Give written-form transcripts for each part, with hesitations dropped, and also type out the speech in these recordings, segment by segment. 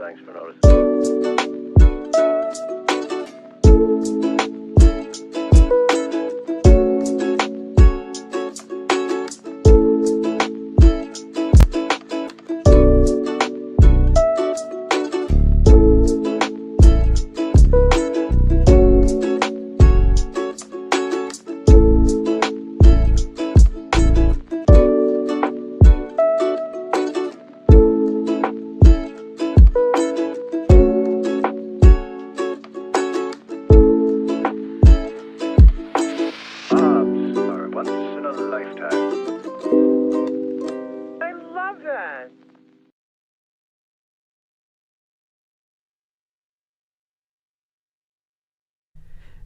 Thanks for noticing.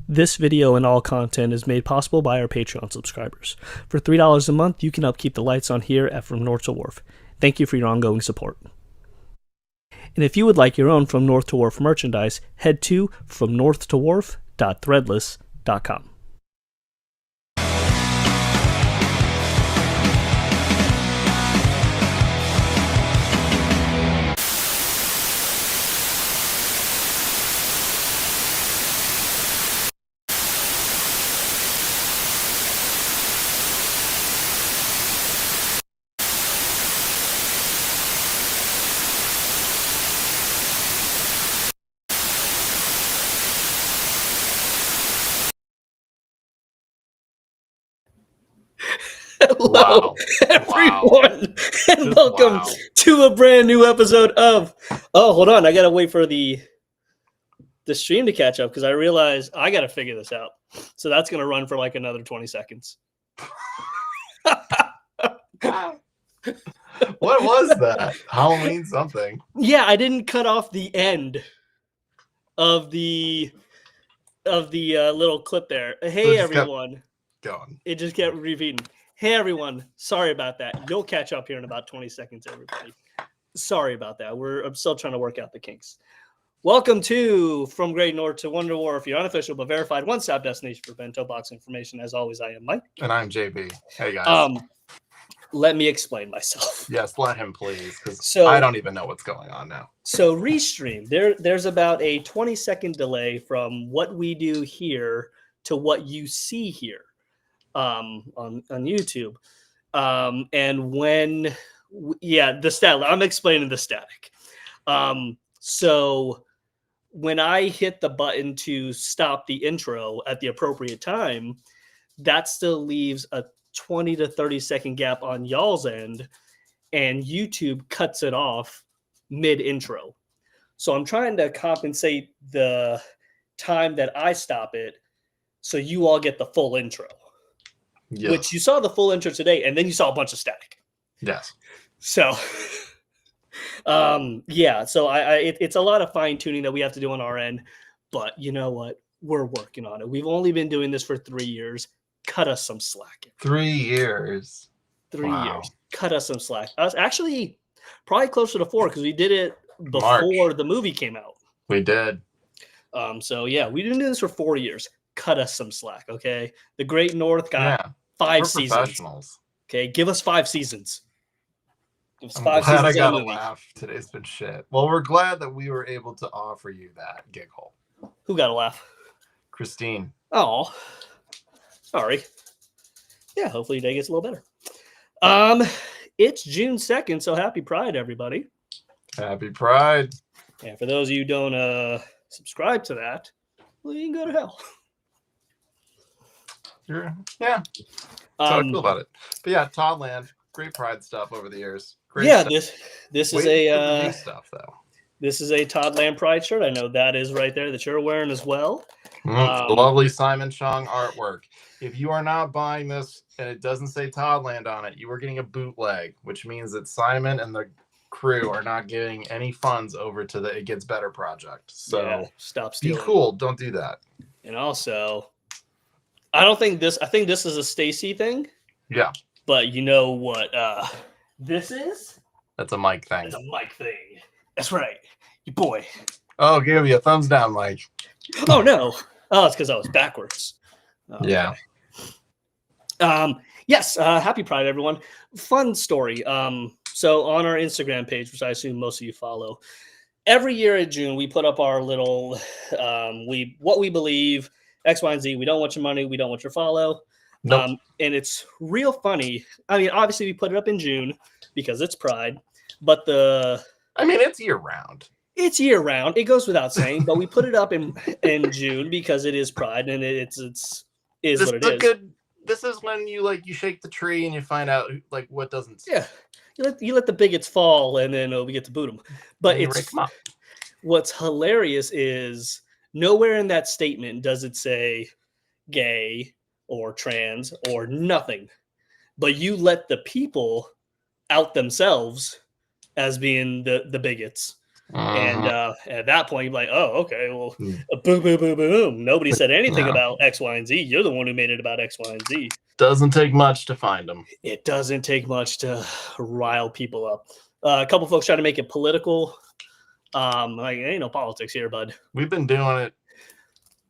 This video and all content is made possible by our Patreon subscribers. For $3 a month, you can help keep the lights on here at From North to Wharf. Thank you for your ongoing support. And if you would like your own From North to Wharf merchandise, head to fromnorthtowharf.threadless.com. Hello, everyone, and welcome to a brand new episode of. Oh, hold on, I gotta wait for the stream to catch up because I realize I gotta figure this out. So that's gonna run for like another 20 seconds. What was that? Halloween something? Yeah, I didn't cut off the end of the little clip there. Hey, everyone. Going. It just kept repeating. Hey, everyone. Sorry about that. You'll catch up here in about 20 seconds, everybody. Sorry about that. I'm still trying to work out the kinks. Welcome to From Great North to Wonder Wharf, your unofficial but verified one-stop destination for bento box information. As always, I am Mike. And I'm JB. Hey, guys. Let me explain myself. Yes, let him please, because I don't even know what's going on now. So Restream, there's about a 20-second delay from what we do here to what you see here. On YouTube, and when the static. I'm explaining the static. So when I hit the button to stop the intro at the appropriate time, that still leaves a 20 to 30 second gap on y'all's end, and YouTube cuts it off mid intro. So I'm trying to compensate the time that I stop it so you all get the full intro. Yes. Which you saw the full intro today, and then you saw a bunch of static. Yes. So, so it's a lot of fine tuning that we have to do on our end, but you know what? We're working on it. We've only been doing this for 3 years. Cut us some slack. 3 years. 3 years. Cut us some slack. Us actually probably closer to 4 because we did it before the movie came out. We did. So yeah, we've been doing this for 4 years. Cut us some slack, okay? The Great North got 5 seasons. Okay, give us 5 seasons. Give us 5 seasons. I gotta laugh. Today's been shit. Well, we're glad that we were able to offer you that giggle. Who got a laugh? Christine. Oh, sorry. Yeah, hopefully your day gets a little better. It's June 2nd, so happy Pride, everybody. Happy Pride. And for those of you who don't subscribe to that, well, you can go to hell. Yeah. That's how I feel about it. But yeah, Toddland, great Pride stuff over the years. Great stuff. This is a new stuff though. This is a Toddland Pride shirt. I know that is right there that you're wearing as well. Lovely Simon Chong artwork. If you are not buying this and it doesn't say Toddland on it, you are getting a bootleg, which means that Simon and the crew are not getting any funds over to the It Gets Better project. So stop stealing. Be cool. Don't do that. And also, I think this is a Stacy thing. Yeah. But you know what this is? That's a Mike thing. It's a Mike thing. That's right. Your boy. Oh, give you a thumbs down, Mike. Oh, no. Oh, it's because I was backwards. Okay. Yeah. Yes. Happy Pride, everyone. Fun story. So on our Instagram page, which I assume most of you follow, every year in June, we put up our little, what we believe, X, Y, and Z. We don't want your money. We don't want your follow. Nope. And it's real funny. I mean, obviously, we put it up in June because it's Pride, but it's year round. It's year round. It goes without saying, but we put it up in June because it is Pride, and it's what it is. This is when you shake the tree and you find out what doesn't. Yeah, you let the bigots fall, and then we get to boot them. But what's hilarious is nowhere in that statement does it say gay or trans or nothing, but you let the people out themselves as being the bigots. And at that point, you're like, oh, okay, well, boom, boom, boom, boom. Nobody said anything about X, Y, and Z. You're the one who made it about X, Y, and Z. Doesn't take much to find them. It doesn't take much to rile people up. A couple folks try to make it political. Ain't no politics here, bud. We've been doing it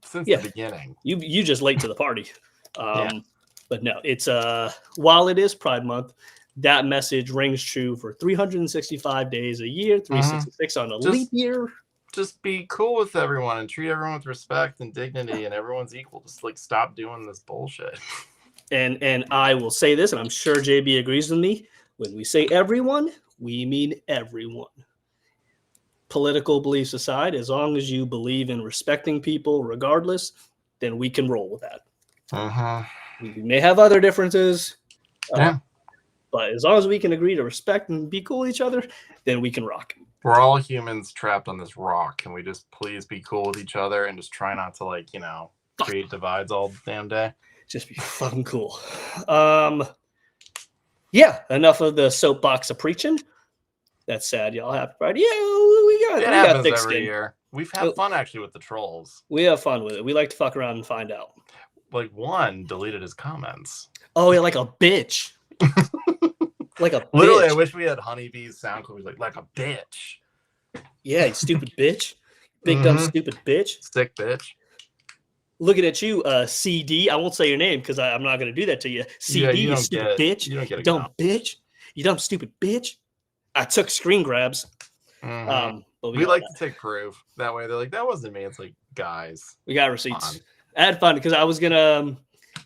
since the beginning. You just late to the party. But no, it's while it is Pride Month, that message rings true for 365 days a year, 366 on a leap year. Just be cool with everyone and treat everyone with respect and dignity, and everyone's equal. Just stop doing this bullshit. And I will say this, and I'm sure JB agrees with me. When we say everyone, we mean everyone. Political beliefs aside, as long as you believe in respecting people regardless, then we can roll with that. We may have other differences. But as long as we can agree to respect and be cool with each other, then we can rock. We're all humans trapped on this rock. Can we just please be cool with each other and just try not to, create divides all the damn day? Just be fucking cool. Yeah, enough of the soapbox of preaching. That's sad, y'all. Happy Friday. Yeah, we got thick skin. Every year. We've had fun, actually, with the trolls. We have fun with it. We like to fuck around and find out. One deleted his comments. Oh, yeah, like a bitch. Literally, I wish we had Honeybee's sound clip. Like a bitch. Yeah, you stupid bitch. Big dumb stupid bitch. Sick bitch. Looking at you, CD. I won't say your name because I'm not going to do that to you. CD, you stupid bitch. You don't get it. Dumb bitch. You dumb stupid bitch. I took screen grabs. But we like to take proof. That way they're like, that wasn't me. It's like, guys. We got receipts. I had fun because I was going to,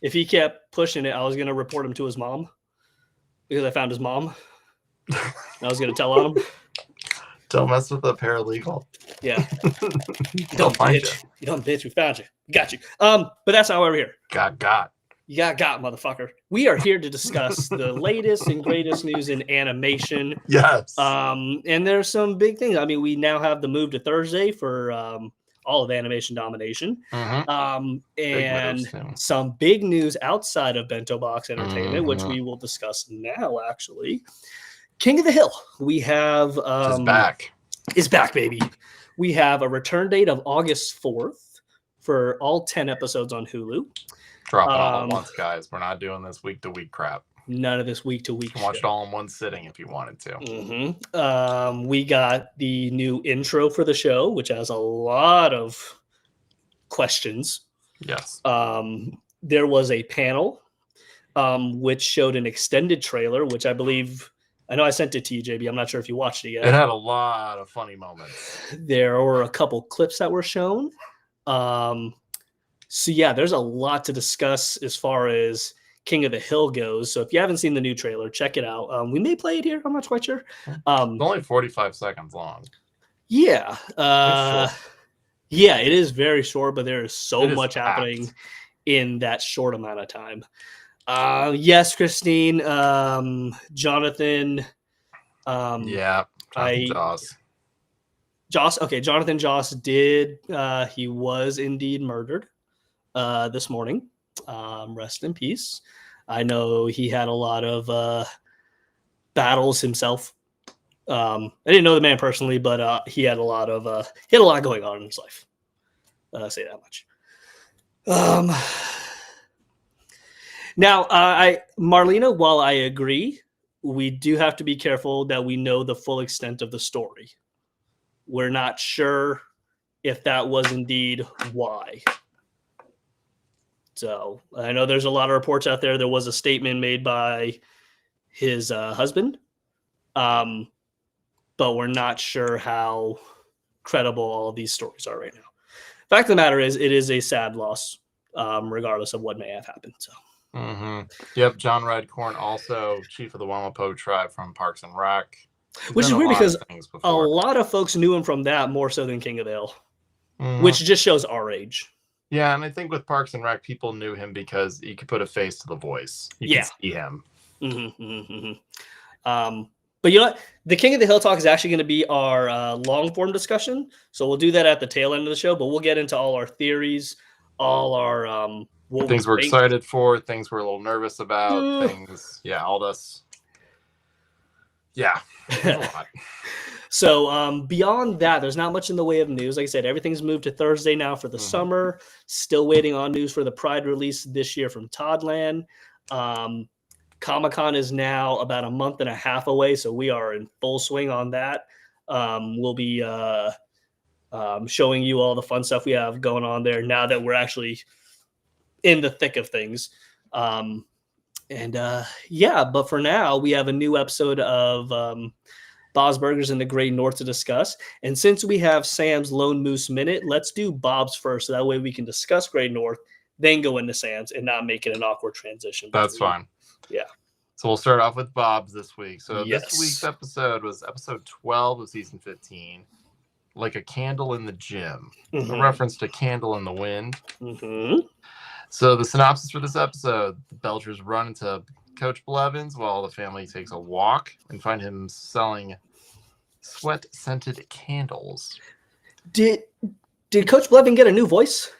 if he kept pushing it, I was going to report him to his mom. Because I found his mom. I was going to tell on him. Don't mess with the paralegal. Yeah. You dumb bitch. You dumb bitch. We found you. We got you. But that's not why we're here. Got. You got, motherfucker. We are here to discuss the latest and greatest news in animation. Yes. And there's some big things. I mean, we now have the move to Thursday for all of Animation Domination. And some big news outside of Bento Box Entertainment, which we will discuss now, actually. King of the Hill. We have... Is back, baby. We have a return date of August 4th for all 10 episodes on Hulu. Drop it all at once, guys. We're not doing this week-to-week crap. None of this week-to-week shit. Watch it all in one sitting if you wanted to. We got the new intro for the show, which has a lot of questions. Yes. There was a panel which showed an extended trailer, which I believe... I know I sent it to you, JB. I'm not sure if you watched it yet. It had a lot of funny moments. There were a couple clips that were shown. So, yeah, there's a lot to discuss as far as King of the Hill goes. So if you haven't seen the new trailer, check it out. We may play it here. I'm not quite sure. It's only 45 seconds long. Yeah. Yeah, it is very short, but there is so much happening in that short amount of time. Yes, Christine. Jonathan. Joss. Okay, Jonathan Joss did. He was indeed murdered this morning. Rest in peace. I know he had a lot of battles himself. I didn't know the man personally, but he had a lot going on in his life. I'll say that much. Now, Marlena, while I agree, we do have to be careful that we know the full extent of the story. We're not sure if that was indeed why. So I know there's a lot of reports out there. There was a statement made by his husband, but we're not sure how credible all these stories are right now. Fact of the matter is, it is a sad loss, regardless of what may have happened. So. Yep, John Redcorn, also chief of the Wamapo tribe from Parks and Rec. Which is weird because a lot of folks knew him from that more so than King of the Hill, which just shows our age. Yeah, and I think with Parks and Rec, people knew him because you could put a face to the voice. You could see him. But you know what? The King of the Hill talk is actually going to be our long form discussion. So we'll do that at the tail end of the show, but we'll get into all our theories, all our things we're excited for, things we're a little nervous about, things, all this. Yeah, a lot. So beyond that, there's not much in the way of news. Like I said, everything's moved to Thursday now for the summer. Still waiting on news for the Pride release this year from Toddland. Comic-Con is now about a month and a half away, so we are in full swing on that. We'll be showing you all the fun stuff we have going on there now that we're actually in the thick of things. But for now, we have a new episode of Bob's Burgers in the Great North to discuss. And since we have Sam's Lone Moose Minute, let's do Bob's first. So that way we can discuss Great North, then go into Sam's and not make it an awkward transition. That's fine. Yeah. So we'll start off with Bob's this week. So this week's episode was episode 12 of season 15, Like a Candle in the Gym, a reference to Candle in the Wind. So the synopsis for this episode, the Belchers run into Coach Blevins while the family takes a walk and find him selling sweat-scented candles. Did Coach Blevin get a new voice?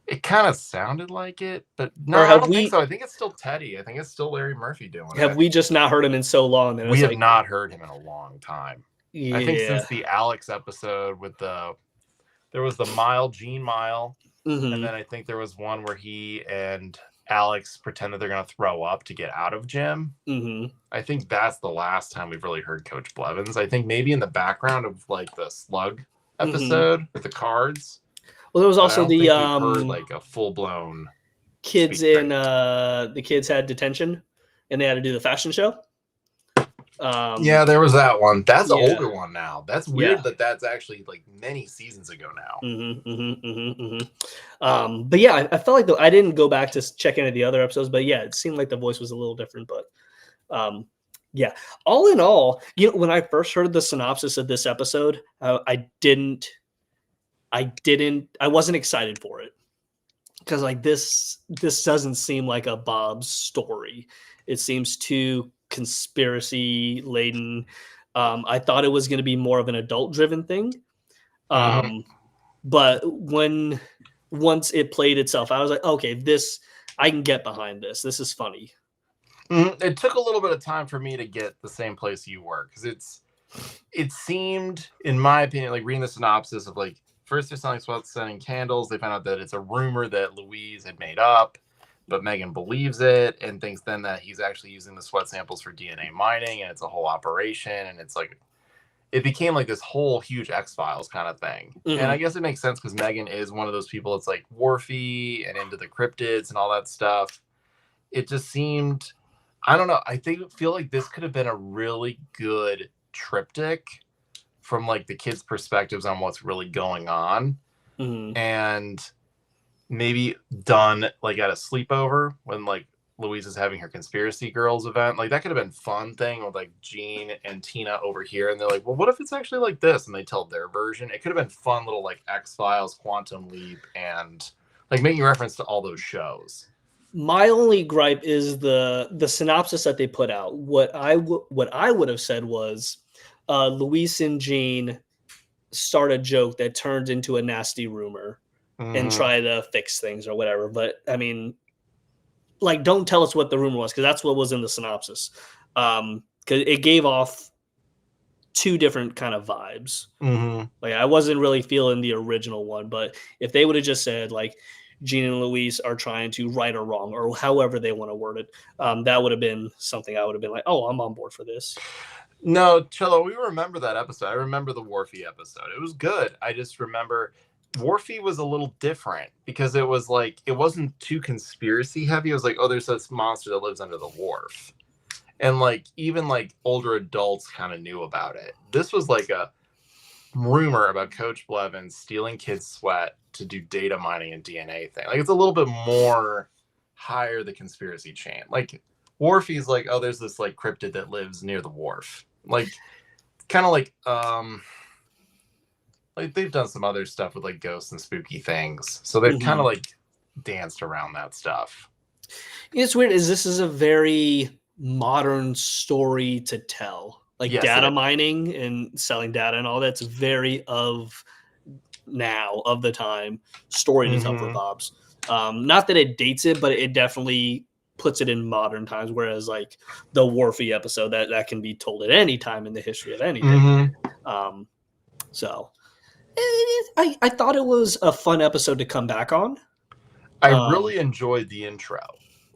It kind of sounded like it, but no, I don't think so. I think it's still Teddy. I think it's still Larry Murphy doing it. Have we just not heard him in so long? We have not heard him in a long time. Yeah. I think since the Alex episode with there was the Gene Mile, and then I think there was one where he and Alex pretend that they're going to throw up to get out of gym. I think that's the last time we've really heard Coach Blevins. I think maybe in the background of like the Slug episode with the cards. Well, there was also the heard like a full blown kids in the kids had detention and they had to do the fashion show. Yeah, there was that one. That's an older one now. That's weird that that's actually like many seasons ago now. But yeah, I felt like I didn't go back to check into the other episodes, but yeah, it seemed like the voice was a little different. But all in all, you know, when I first heard the synopsis of this episode, I wasn't excited for it because like this doesn't seem like a Bob's story. It seems too conspiracy laden. I thought it was going to be more of an adult driven thing. But once it played itself, I was like, okay, I can get behind this. This is funny. It took a little bit of time for me to get the same place you were because it seemed, in my opinion, like reading the synopsis of like, first they're selling candles. They found out that it's a rumor that Louise had made up, but Megan believes it and thinks then that he's actually using the sweat samples for DNA mining and it's a whole operation. And it's like, it became like this whole huge X-Files kind of thing. And I guess it makes sense because Megan is one of those people that's like wharfy and into the cryptids and all that stuff. It just seemed, I don't know. I feel like this could have been a really good triptych from like the kids' perspectives on what's really going on, and maybe done like at a sleepover when like Louise is having her conspiracy girls event. Like that could have been fun thing with like Gene and Tina over here, and they're like, well, what if it's actually like this? And they tell their version. It could have been fun little like X-Files, Quantum Leap, and like making reference to all those shows. My only gripe is the synopsis that they put out. What I would have said was, Luis and Gene start a joke that turns into a nasty rumor and try to fix things or whatever. But I mean, like, don't tell us what the rumor was because that's what was in the synopsis. Because it gave off two different kind of vibes. Like I wasn't really feeling the original one, but if they would have just said like Gene and Luis are trying to right or wrong or however they want to word it, that would have been something I would have been like, oh, I'm on board for this. No, Cello, we remember that episode. I remember the Wharfie episode. It was good. I just remember Wharfie was a little different because it was like, it wasn't too conspiracy heavy. It was like, oh, there's this monster that lives under the wharf. And like, even like older adults kind of knew about it. This was like rumor about Coach Blevins stealing kids' sweat to do data mining and DNA thing. Like, it's a little bit more higher the conspiracy chain. Like, Worfy's like, oh, there's this like cryptid that lives near the wharf. Like, kind of like they've done some other stuff with like ghosts and spooky things. So they've kind of like danced around that stuff. It's weird. This is a very modern story to tell. Like Yes, data mining and selling data and all that's very of the time story to tell for Bob's. Not that it dates it, but it definitely puts it in modern times. Whereas like the Worfy episode that can be told at any time in the history of anything. So I thought it was a fun episode to come back on. I really enjoyed the intro.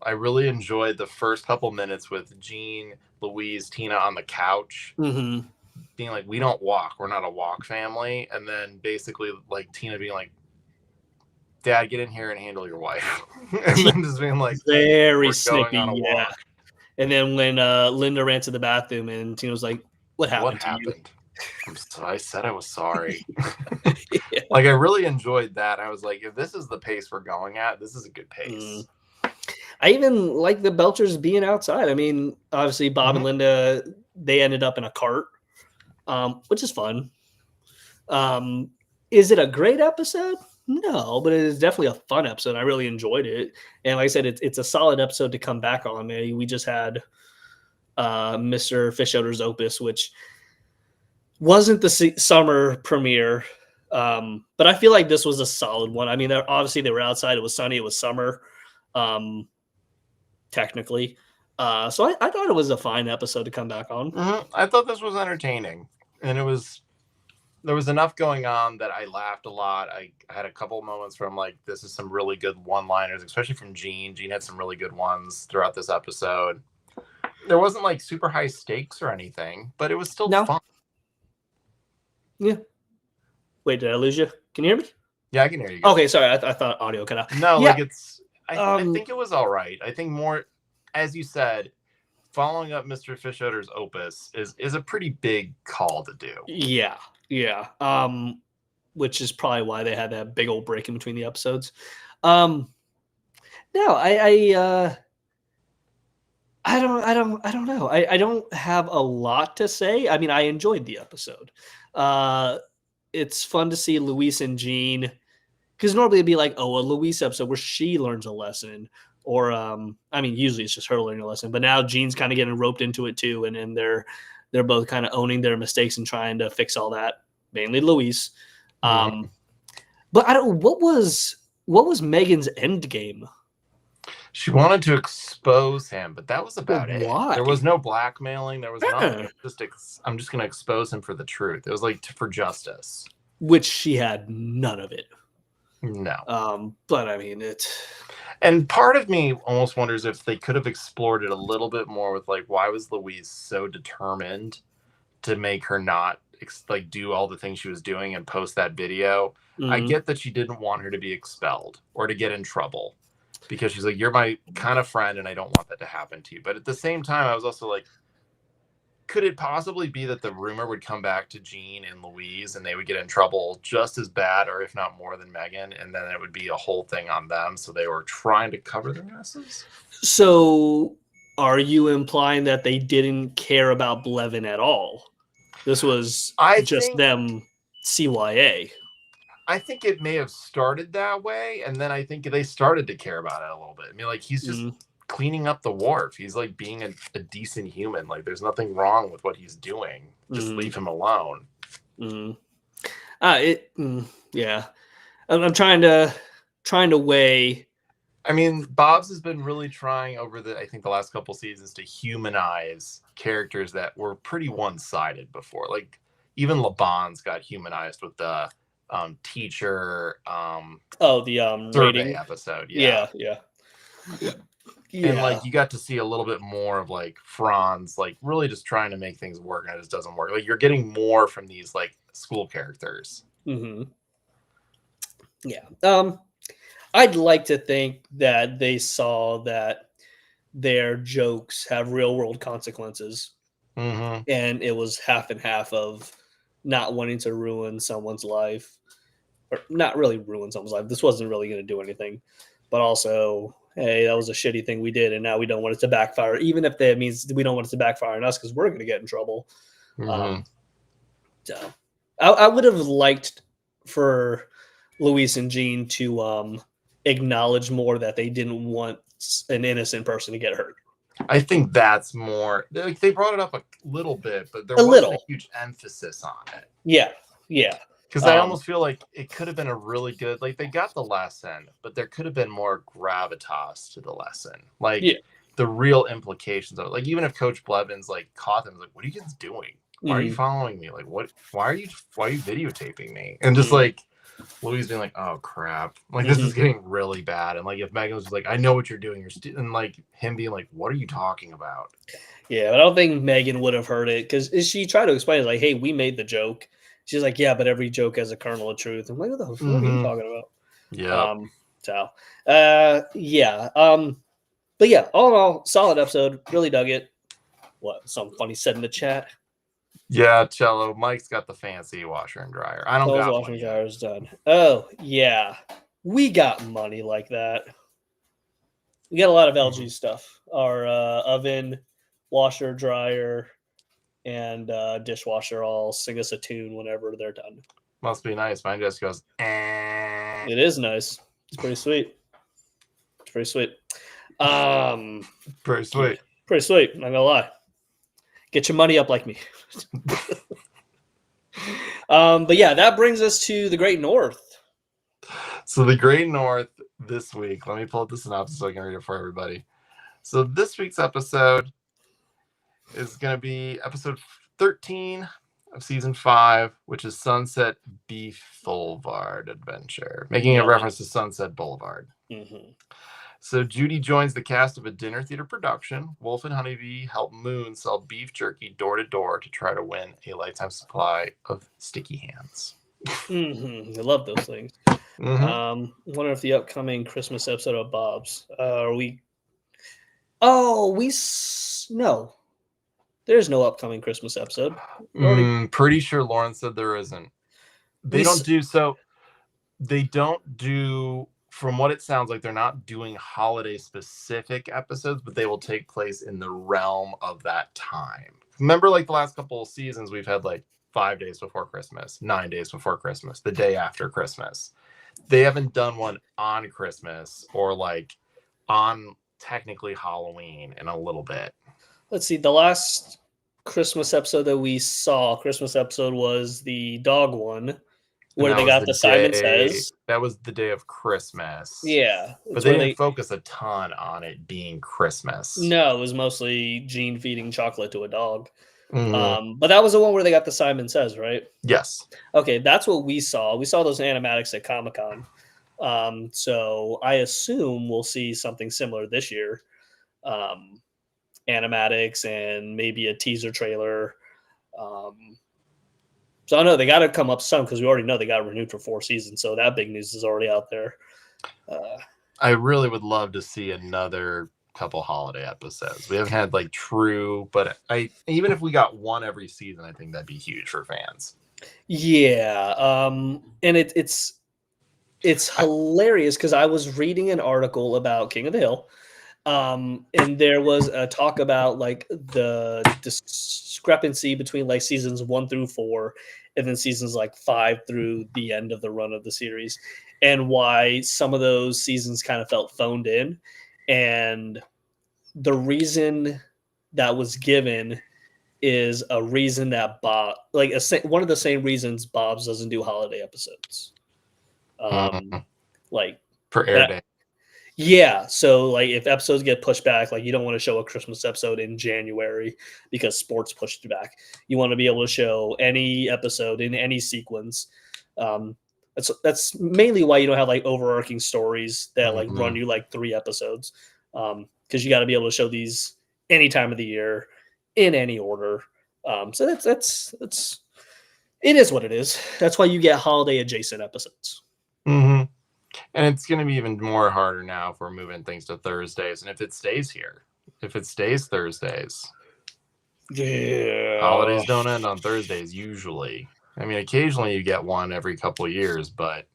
I really enjoyed the first couple minutes with Gene, Louise, Tina on the couch being like, we don't walk. We're not a walk family. And then basically like Tina being like, Dad, get in here and handle your wife. And then just being like, very snippy. Yeah. Walk. And then when Linda ran to the bathroom and Tina was like, what happened to you? I said I was sorry. Like, I really enjoyed that. I was like, if this is the pace we're going at, this is a good pace. I even like the Belchers being outside. I mean, obviously, Bob and Linda, they ended up in a cart, which is fun. Is it a great episode? No, but it is definitely a fun episode. I really enjoyed it. And like I said, it's a solid episode to come back on. We just had Mr. Fischoeder's Opus, which wasn't the summer premiere. But I feel like this was a solid one. I mean, obviously they were outside. It was sunny. It was summer, technically. So I thought it was a fine episode to come back on. I thought this was entertaining. And there was enough going on that I laughed a lot. I had a couple of moments where I'm like, this is some really good one-liners, especially from Gene. Gene had some really good ones throughout this episode. There wasn't like super high stakes or anything, but it was still fun. Yeah. Wait, did I lose you? Can you hear me? Yeah, I can hear you. Okay, sorry. I thought audio cut out. No, like I think it was all right. I think more, as you said, following up Mr. Fischoeder's Opus is a pretty big call to do. Yeah. Which is probably why they had that big old break in between the episodes. No, I don't know. I don't have a lot to say. I mean, I enjoyed the episode. It's fun to see Louise and Gene, because normally it'd be like, oh, a Louise episode where she learns a lesson, or I mean, usually it's just her learning a lesson, but now Gene's kind of getting roped into it too, and then they're both kind of owning their mistakes and trying to fix all that. Mainly Louise. But I don't. What was Megan's end game? She wanted to expose him, but that was about it. Why? There was no blackmailing. There was nothing. It was just I'm just going to expose him for the truth. It was like for justice. Which she had none of it. No. But I mean, and part of me almost wonders if they could have explored it a little bit more with like, why was Louise so determined to make her not like do all the things she was doing and post that video? I get that she didn't want her to be expelled or to get in trouble, because she's like, you're my kind of friend and I don't want that to happen to you. But at the same time, I was also like, could it possibly be that the rumor would come back to Gene and Louise and they would get in trouble just as bad, or if not more than Megan, and then it would be a whole thing on them? So they were trying to cover their messes. So are you implying that they didn't care about Blevin at all? This was them CYA. I think it may have started that way, and then I think they started to care about it a little bit. I mean, like, he's just cleaning up the wharf. He's like being a decent human. Like, there's nothing wrong with what he's doing. Just leave him alone. Yeah. I'm trying to weigh. I mean, Bob's has been really trying over I think the last couple seasons to humanize characters that were pretty one-sided before. Like, even LeBon's got humanized with the teacher the survey rating episode. Yeah. And like, you got to see a little bit more of like Franz, like really just trying to make things work, and it just doesn't work. Like, you're getting more from these like school characters. I'd like to think that they saw that their jokes have real world consequences, and it was half and half of not wanting to ruin someone's life, or not really ruin someone's life. This wasn't really going to do anything, but also, hey, that was a shitty thing we did, and now we don't want it to backfire, even if that means we don't want it to backfire on us because we're going to get in trouble. So I would have liked for Luis and Jean to acknowledge more that they didn't want an innocent person to get hurt. I think that's more like they brought it up a little bit, but there wasn't a huge emphasis on it. Yeah. Because I almost feel like it could have been a really good, like they got the lesson, but there could have been more gravitas to the lesson. Like the real implications of it. Like even if Coach Blevins like caught them, like, what are you guys doing? Why are you following me? Like why are you videotaping me? And just like Louise being like, oh crap, like this is getting really bad. And like if Megan was like, I know what you're doing, and like him being like, what are you talking about? Yeah, but I don't think Megan would have heard it because she tried to explain it like, hey, we made the joke. She's like, yeah, but every joke has a kernel of truth. I'm like, what the fuck are you talking about? But yeah, all in all, solid episode. Really dug it. What? Something funny said in the chat. Yeah, Cello. Mike's got the fancy washer and dryer. I don't got washer and dryer is done. Oh yeah, we got money like that. We got a lot of LG stuff. Our oven, washer, dryer, and dishwasher all sing us a tune whenever they're done. Must be nice. Mine just goes. It is nice. It's pretty sweet. Pretty sweet. Pretty sweet. Not gonna lie. Get your money up like me. But yeah, that brings us to the Great North. So the Great North this week. Let me pull up the synopsis so I can read it for everybody. So this week's episode is going to be episode 13 of season 5, which is Sunset Beef Boulevard Adventure, making a reference to Sunset Boulevard. So Judy joins the cast of a dinner theater production. Wolf and Honeybee help Moon sell beef jerky door to door to try to win a lifetime supply of sticky hands. I love those things. Wonder if the upcoming Christmas episode of Bob's are we? Oh, no. There's no upcoming Christmas episode. Pretty sure Lauren said there isn't. They don't do. From what it sounds like, they're not doing holiday-specific episodes, but they will take place in the realm of that time. Remember, like the last couple of seasons, we've had like 5 days before Christmas, 9 days before Christmas, the day after Christmas. They haven't done one on Christmas or like on technically Halloween in a little bit. Let's see. The last Christmas episode that we saw, was the dog one. Where they got the Simon Says. That was the day of Christmas. Yeah. But they didn't focus a ton on it being Christmas. No, it was mostly Jean feeding chocolate to a dog. But that was the one where they got the Simon Says, right? Yes. Okay, that's what we saw. We saw those animatics at Comic-Con. So I assume we'll see something similar this year. Animatics and maybe a teaser trailer. So I know they got to come up some because we already know they got renewed for 4 seasons. So that big news is already out there. I really would love to see another couple holiday episodes. We haven't had like true, but even if we got one every season, I think that'd be huge for fans. Yeah, and it's hilarious because I was reading an article about King of the Hill. And there was a talk about like the discrepancy between like seasons 1 through 4 and then seasons like 5 through the end of the run of the series, and why some of those seasons kind of felt phoned in. And the reason that was given is a reason that one of the same reasons Bob's doesn't do holiday episodes. Like for air day. Yeah, so like if episodes get pushed back, like you don't want to show a Christmas episode in January because sports pushed it back. You want to be able to show any episode in any sequence. That's mainly why you don't have like overarching stories that like run you like 3 episodes, because you got to be able to show these any time of the year in any order. So that's it is what it is. That's why you get holiday adjacent episodes. And it's going to be even more harder now if we're moving things to Thursdays. And if it stays here, if it stays Thursdays. Yeah. Holidays don't end on Thursdays usually. I mean, occasionally you get one every couple of years, but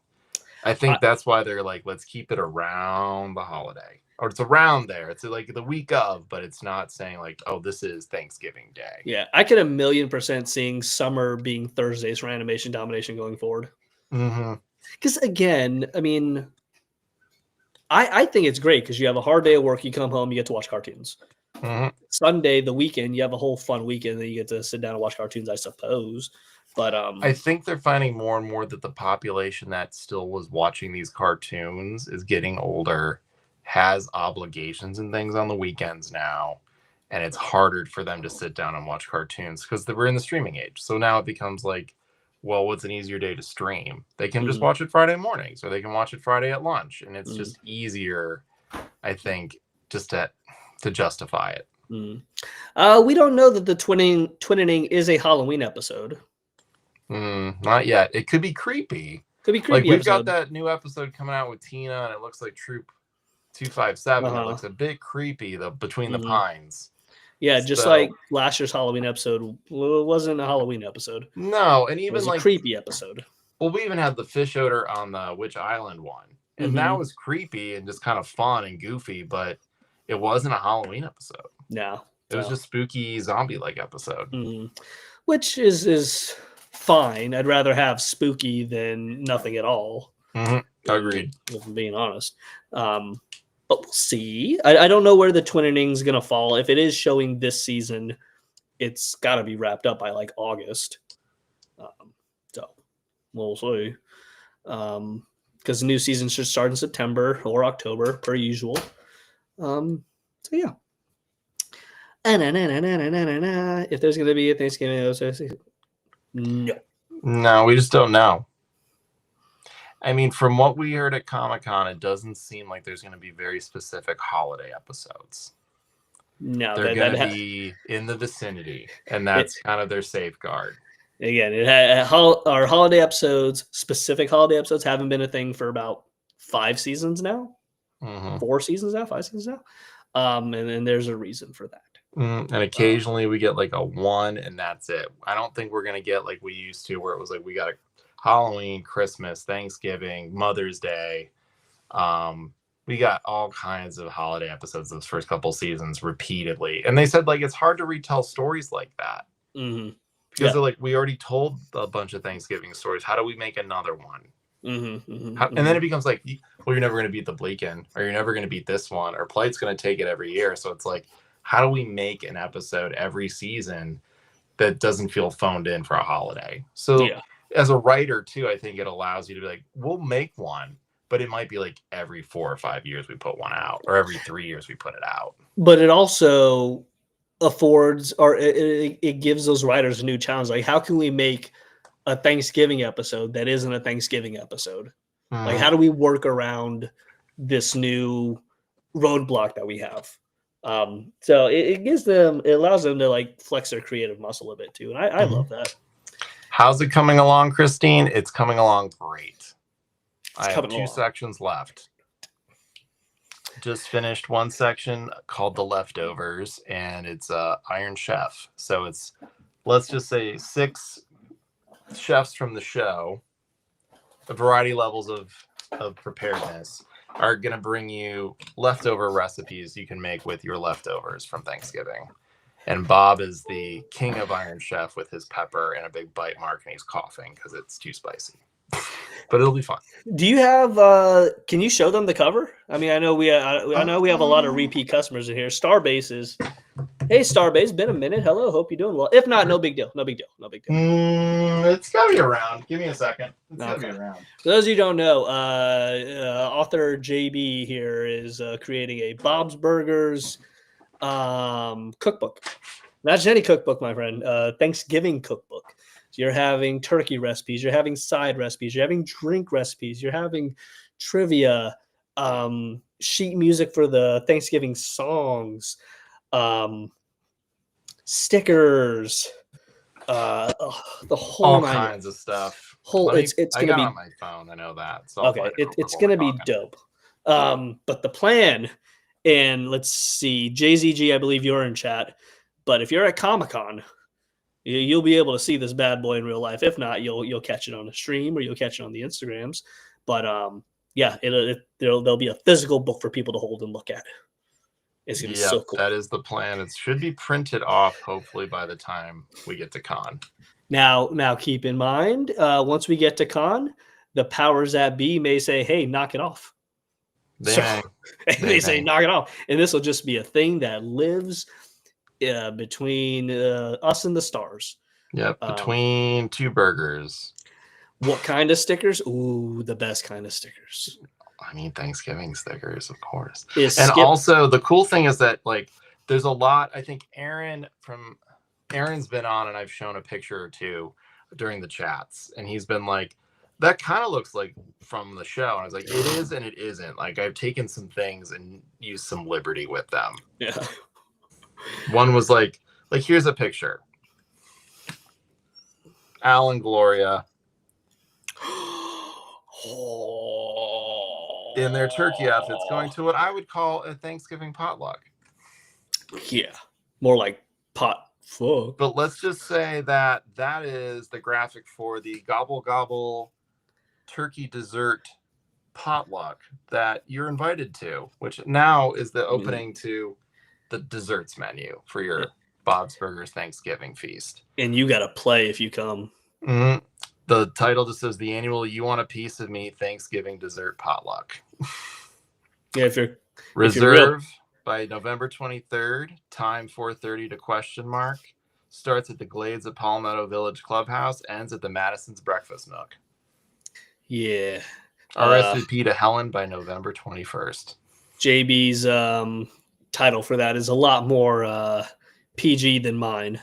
I think that's why they're like, let's keep it around the holiday. Or it's around there. It's like the week of, but it's not saying like, oh, this is Thanksgiving Day. Yeah, I could 1,000,000% seeing summer being Thursdays for animation domination going forward. Because again, I mean, I think it's great because you have a hard day of work, you come home, you get to watch cartoons. Sunday, the weekend, you have a whole fun weekend that you get to sit down and watch cartoons, I suppose. But I think they're finding more and more that the population that still was watching these cartoons is getting older, has obligations and things on the weekends now, and it's harder for them to sit down and watch cartoons because we're in the streaming age. So now it becomes like, well, what's an easier day to stream? They can just watch it Friday mornings, or they can watch it Friday at lunch, and it's just easier, I think, just to justify it. We don't know that the twinning is a Halloween episode. Not yet. It could be creepy. Could be creepy. Like we've got that new episode coming out with Tina, and it looks like Troop 257. It looks a bit creepy, though, between the pines. Yeah, just like last year's Halloween episode wasn't a Halloween episode. No, and even it was like a creepy episode. Well, we even had the fish odor on the Witch Island one, and that was creepy and just kind of fun and goofy, but it wasn't a Halloween episode. No, it was just spooky zombie-like episode, which is fine. I'd rather have spooky than nothing at all. Agreed. If I'm being honest. But we'll see. I don't know where the twinning is going to fall. If it is showing this season, it's got to be wrapped up by like August. So we'll see. Because the new season should start in September or October, per usual. So yeah. If there's going to be a Thanksgiving episode, no, we just don't know. I mean, from what we heard at Comic-Con, it doesn't seem like there's going to be very specific holiday episodes. No, they're going to be in the vicinity, and that's kind of their safeguard. Again, our holiday episodes, specific holiday episodes, haven't been a thing for about 5 seasons now, 4 seasons now, 5 seasons now, and then there's a reason for that. And occasionally we get like a 1, and that's it. I don't think we're going to get like we used to, where it was like we got a Halloween, Christmas, Thanksgiving, Mother's Day. We got all kinds of holiday episodes those first couple seasons repeatedly. And they said like it's hard to retell stories like that. Because they're like, we already told a bunch of Thanksgiving stories. How do we make another one? And then it becomes like, well, you're never going to beat the Bleakin, or you're never going to beat this one, or Plight's going to take it every year. So it's like, how do we make an episode every season that doesn't feel phoned in for a holiday? So as a writer too, I think it allows you to be like, we'll make one, but it might be like every 4 or 5 years we put one out, or every 3 years we put it out. But it also affords, or it gives those writers a new challenge. Like, how can we make a Thanksgiving episode that isn't a Thanksgiving episode? Like, how do we work around this new roadblock that we have? So it allows them to like flex their creative muscle a bit too. And I love that. How's it coming along, Christine? It's coming along great. I have 2 sections left. Just finished one section called The Leftovers, and it's Iron Chef. So it's, let's just say, 6 chefs from the show, a variety levels of preparedness, are going to bring you leftover recipes you can make with your leftovers from Thanksgiving. And Bob is the king of Iron Chef with his pepper and a big bite mark, and he's coughing because it's too spicy. But it'll be fun. Do you have? Can you show them the cover? I mean, I know we have a lot of repeat customers in here. Starbase is. Hey, Starbase, been a minute. Hello, hope you're doing well. If not, no big deal. No big deal. No big deal. It's gotta be around. Give me a second. It's gotta be around. For those of you who don't know, author JB here is creating a Bob's Burgers cookbook. Not just any cookbook, my friend. Thanksgiving cookbook. So you're having turkey recipes, you're having side recipes, you're having drink recipes, you're having trivia, sheet music for the Thanksgiving songs, stickers, the whole all kinds of stuff. It's I gonna got be on my phone. I know that. So okay. It's gonna be dope. But the plan, and let's see, JZG, I believe you're in chat. But if you're at Comic-Con, You'll be able to see this bad boy in real life. If not, you'll catch it on a stream or you'll catch it on the Instagrams. But yeah, there'll be a physical book for people to hold and look at. It's gonna be so cool. That is the plan. It should be printed off hopefully by the time we get to con. Now keep in mind, once we get to con, the powers that be may say, "Hey, knock it off." They say, "Knock it off," and this will just be a thing that lives between us and the stars. Yep, between two burgers. What kind of stickers? Ooh, the best kind of stickers. I mean, Thanksgiving stickers, of course. Also, the cool thing is that like there's a lot. I think Aaron's been on, and I've shown a picture or two during the chats, and he's been like, "That kind of looks like from the show." And I was like, "It is, and it isn't." Like I've taken some things and used some liberty with them. Yeah. One was like here's a picture. Al and Gloria. In their turkey outfits, going to what I would call a Thanksgiving potluck. Yeah, more like pot fuck. But let's just say that is the graphic for the Gobble Gobble turkey dessert potluck that you're invited to, which now is the opening to the desserts menu for your Bob's Burgers Thanksgiving feast. And you got to play if you come. Mm-hmm. The title just says the annual "You Want a Piece of Me" Thanksgiving dessert potluck. Yeah, if you're reserve by November 23rd. Time 4:30 to question mark. Starts at the Glades at Palmetto Village Clubhouse. Ends at the Madison's Breakfast Nook. Yeah. RSVP to Helen by November 21st. JB's title for that is a lot more PG than mine.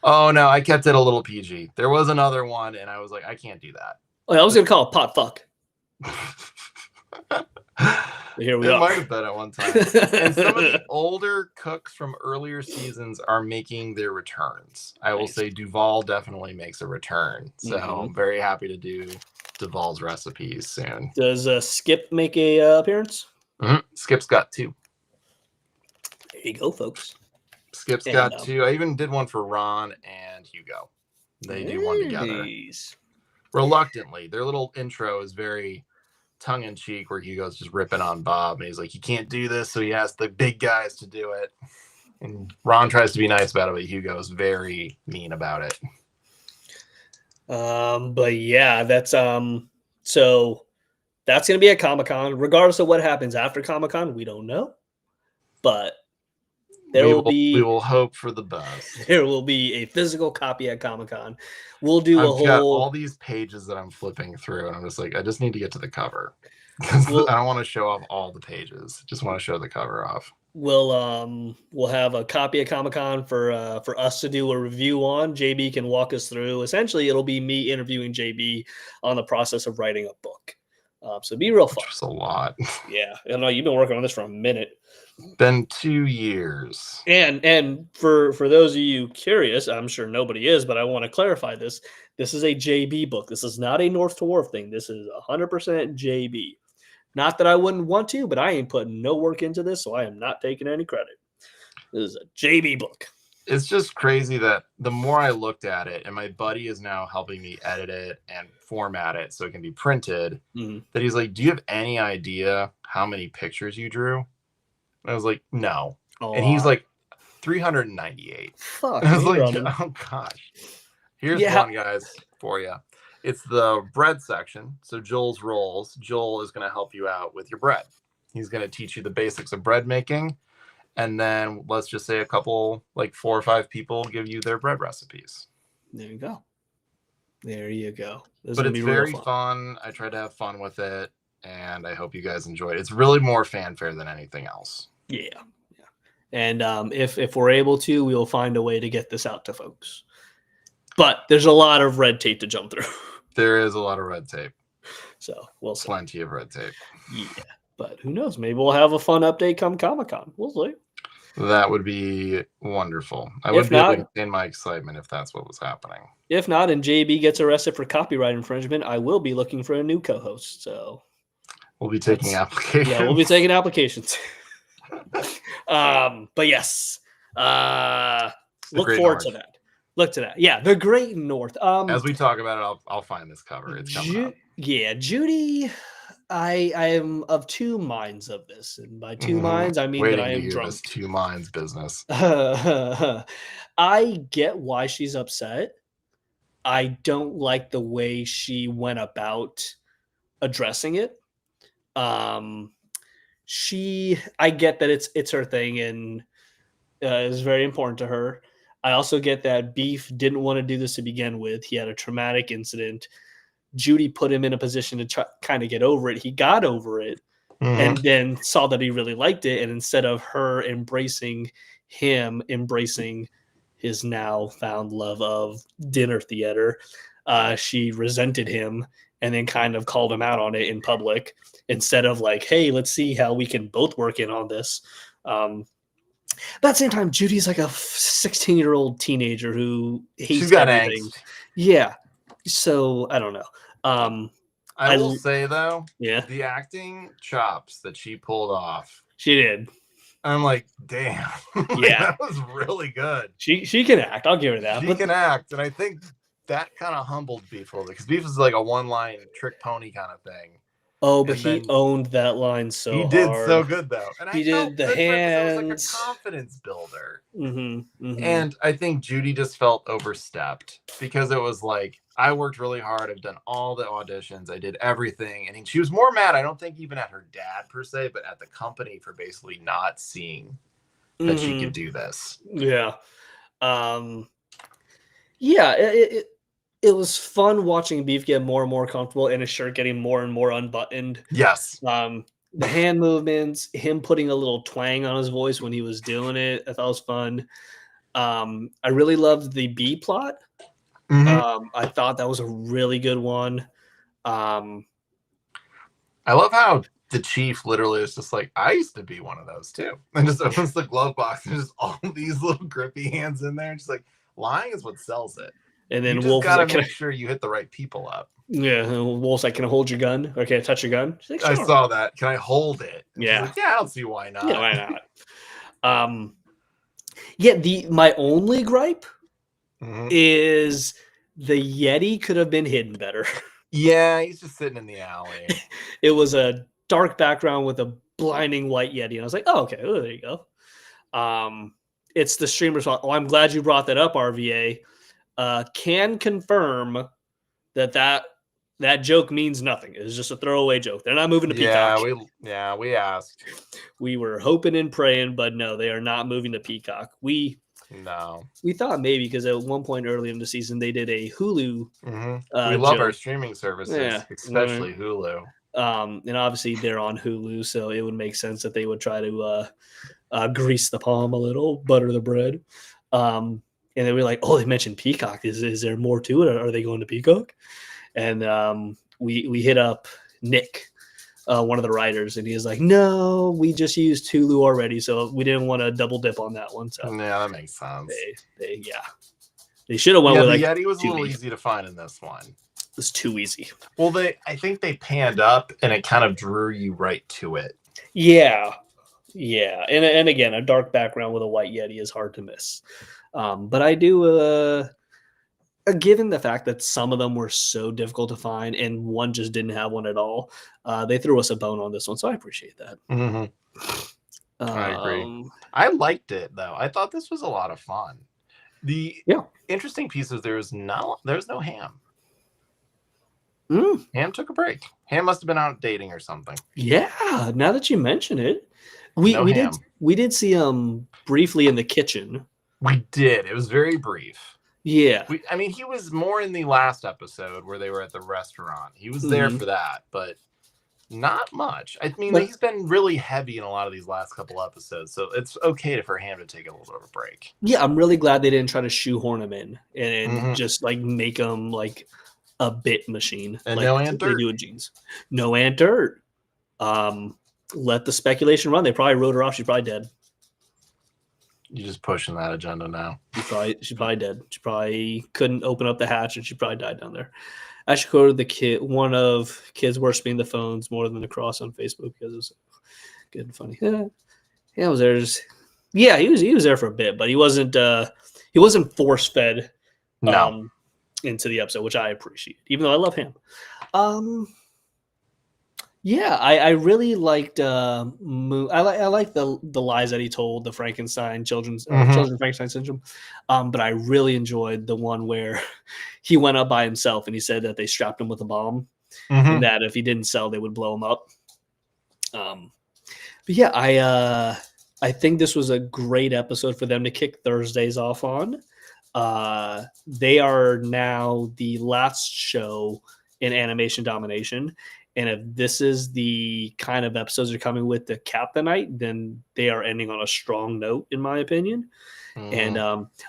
Oh, no, I kept it a little PG. There was another one, and I was like, I can't do that. Oh, I was going to call it pot fuck. Here we are. It might have been at one time. And some of the older cooks from earlier seasons are making their returns. I will say Duval definitely makes a return. So I'm very happy to do Duval's recipes soon. Does Skip make a appearance? Skip's got 2. There you go, folks. Skip's got 2. I even did one for Ron and Hugo. They do one together. Reluctantly. Their little intro is very tongue-in-cheek where Hugo's just ripping on Bob. And he's like, you can't do this. So he asks the big guys to do it. And Ron tries to be nice about it, but Hugo's very mean about it. But yeah, that's so that's going to be at Comic-Con. Regardless of what happens after Comic-Con, we don't know. But we will hope for the best. There will be a physical copy at Comic-Con. We'll do I've got all these pages that I'm flipping through, and I'm just like, I just need to get to the cover. I don't want to show off all the pages. Just want to show the cover off. We'll have a copy of Comic-Con for us to do a review on. JB can walk us through. Essentially, it'll be me interviewing JB on the process of writing a book. So be real fun. It's a lot. Yeah, I know you've been working on this for a minute. Been 2 years. And for those of you curious, I'm sure nobody is, but I want to clarify this. This is a JB book. This is not a North to Wharf thing. This is 100% JB. Not that I wouldn't want to, but I ain't putting no work into this, so I am not taking any credit. This is a JB book. It's just crazy that the more I looked at it, and my buddy is now helping me edit it and format it so it can be printed, that he's like, do you have any idea how many pictures you drew? And I was like, no. And he's like, 398. Fuck. I was like, oh gosh. Here's one, guys, for you. It's the bread section. So Joel's rolls. Joel is going to help you out with your bread. He's going to teach you the basics of bread making. And then let's just say a couple, like 4 or 5 people give you their bread recipes. There you go. There you go. But it's very fun. I try to have fun with it. And I hope you guys enjoy it. It's really more fanfare than anything else. Yeah. And if we're able to, we will find a way to get this out to folks. But there's a lot of red tape to jump through. There is a lot of red tape. So we'll see. Plenty of red tape. Yeah. But who knows? Maybe we'll have a fun update come Comic-Con. We'll see. That would be wonderful. I would be able to contain my excitement if that's what was happening. If not, and JB gets arrested for copyright infringement, I will be looking for a new co-host. So we'll be taking applications. Yeah, we'll be taking applications. But yes, look forward to that. Look to that. Yeah, the Great North. As we talk about it, I'll find this cover. It's coming up. Yeah, Judy. I am of two minds of this, and by 2 minds, I mean that I am drunk. This 2 minds business. I get why she's upset. I don't like the way she went about addressing it. I get that it's her thing and it's very important to her. I also get that Beef didn't want to do this to begin with. He had a traumatic incident. Judy put him in a position to try, kind of get over it. He got over it and then saw that he really liked it. And instead of her embracing him, embracing his now found love of dinner theater, she resented him and then kind of called him out on it in public instead of like, hey, let's see how we can both work in on this. But at the same time, Judy's like a 16-year-old teenager who hates everything. Angst. Yeah. So I don't know. I will say though, yeah, the acting chops that she pulled off. She did. I'm like, damn. Yeah. That was really good. She can act. I'll give her that. She can act. And I think that kind of humbled Beef a little bit because Beef is like a one-line trick pony kind of thing. Oh, but he owned that line so hard. He did so good though. And he did the hands. It was like a confidence builder. Mm-hmm. And I think Judy just felt overstepped because it was like, I worked really hard. I've done all the auditions. I did everything. And she was more mad, I don't think even at her dad per se, but at the company for basically not seeing that she could do this. Yeah. It was fun watching Beef get more and more comfortable in his shirt, getting more and more unbuttoned. Yes. The hand movements, him putting a little twang on his voice when he was doing it, I thought was fun. I really loved the B plot. I thought that was a really good one. I love how the chief literally is just like, I used to be one of those too. And just opens the glove box and just all these little grippy hands in there. And just like, lying is what sells it. And then Wolf got to make sure you hit the right people up. Yeah, Wolf's like, can I hold your gun? Or can I touch your gun? She's like, sure. I saw that. Can I hold it? And yeah. Like, yeah, I don't see why not. Yeah, why not? My only gripe is the Yeti could have been hidden better. Yeah, he's just sitting in the alley. It was a dark background with a blinding white Yeti. And I was like, oh, okay. Oh, there you go. It's the streamer's fault. Oh, I'm glad you brought that up, RVA. Can confirm that joke means nothing. It's just a throwaway joke. They're not moving to Peacock. We asked. We were hoping and praying, but no, they are not moving to Peacock. We thought maybe because at one point early in the season they did a Hulu. We love our streaming services, especially Hulu. And obviously they're on Hulu, so it would make sense that they would try to grease the palm a little, butter the bread. And then we're like, oh, they mentioned Peacock. Is there more to it? Or are they going to Peacock? And we hit up Nick, one of the writers, and he was like, no, we just used Hulu already, so we didn't want to double dip on that one. So yeah, that makes sense. They should have went with the like Yeti was a little easy to find in this one. It was too easy. Well, I think they panned up, and it kind of drew you right to it. Yeah, and again, a dark background with a white Yeti is hard to miss. But I do, given the fact that some of them were so difficult to find and one just didn't have one at all, they threw us a bone on this one, so I appreciate that. I agree. I liked it though. I thought this was a lot of fun. The interesting piece is there's no Ham. Ham took a break. Ham must have been out dating or something. Yeah, now that you mention it, we did see him briefly in the kitchen. We did. It was very brief. Yeah. He was more in the last episode where they were at the restaurant. He was there for that, but not much. He's been really heavy in a lot of these last couple episodes, so it's okay for him to take a little bit of a break. Yeah, I'm really glad they didn't try to shoehorn him in and just like make him like a bit machine. And like no Aunt Dirt. They do in Jeans. No Aunt Dirt. Let the speculation run. They probably wrote her off. She's probably dead. You're just pushing that agenda now. She's probably dead. She probably couldn't open up the hatch, and she probably died down there. I should quote one of kids worshiping the phones more than the cross on Facebook because it was good and funny. Yeah, I was there. He was there for a bit, but he wasn't force fed No. Into the episode, which I appreciate, even though I love him. Yeah, I really liked I like the lies that he told, the Frankenstein children's children Frankenstein syndrome. But I really enjoyed the one where he went up by himself and he said that they strapped him with a bomb and that if he didn't sell, they would blow him up. But yeah, I think this was a great episode for them to kick Thursdays off on. They are now the last show in Animation Domination. And if this is the kind of episodes they're coming with to cap the night, then they are ending on a strong note, in my opinion. And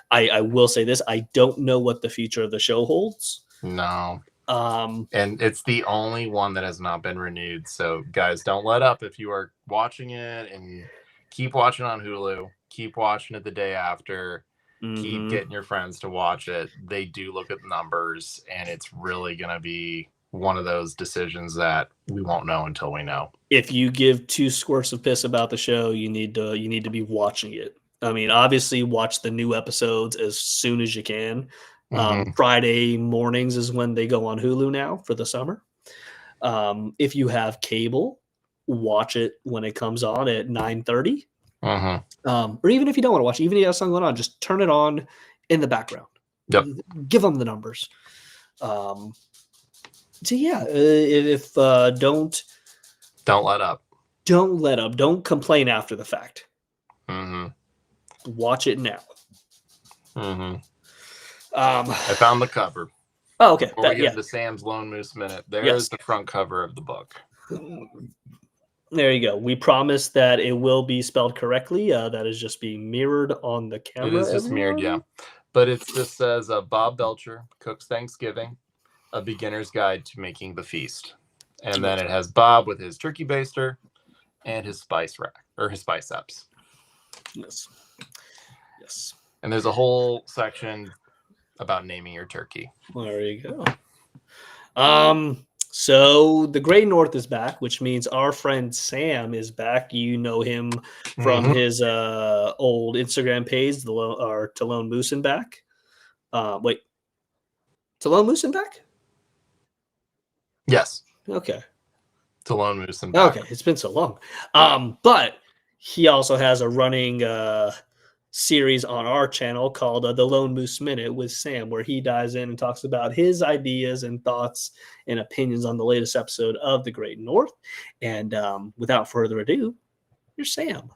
I will say this, I don't know what the future of the show holds. No. And it's the only one that has not been renewed. So guys, don't let up if you are watching it, and keep watching on Hulu. Keep watching it the day after. Keep getting your friends to watch it. They do look at the numbers, and it's really going to be one of those decisions that we won't know until we know. If you give 2 squirts of piss about the show, you need to be watching it. I mean, obviously watch the new episodes as soon as you can. Friday mornings is when they go on Hulu now for the summer. If you have cable, watch it when it comes on at 9:30. Or even if you don't want to watch it, even if you have something going on, just turn it on in the background. Yep. Give them the numbers. So yeah, if don't let up. Don't let up. Don't complain after the fact. Watch it now. I found the cover. Oh, okay. Before we get into Sam's Lone Moose Minute, there's the front cover of the book. There you go. We promise that it will be spelled correctly. That is just being mirrored on the camera. It is just mirrored, yeah. But it just says Bob Belcher cooks Thanksgiving, a beginner's guide to making the feast. And then it has Bob with his turkey baster and his spice rack, or his spice ups. Yes. And there's a whole section about naming your turkey. There you go. So the Great North is back, which means our friend Sam is back. You know him from his old Instagram page, To Lone Moose and Back. Wait, To Lone Moose and Back? Yes. Okay. To Lone Moose and Back. Okay, it's been so long. But he also has a running series on our channel called The Lone Moose Minute with Sam, where he dives in and talks about his ideas and thoughts and opinions on the latest episode of The Great North. And without further ado, here's Sam.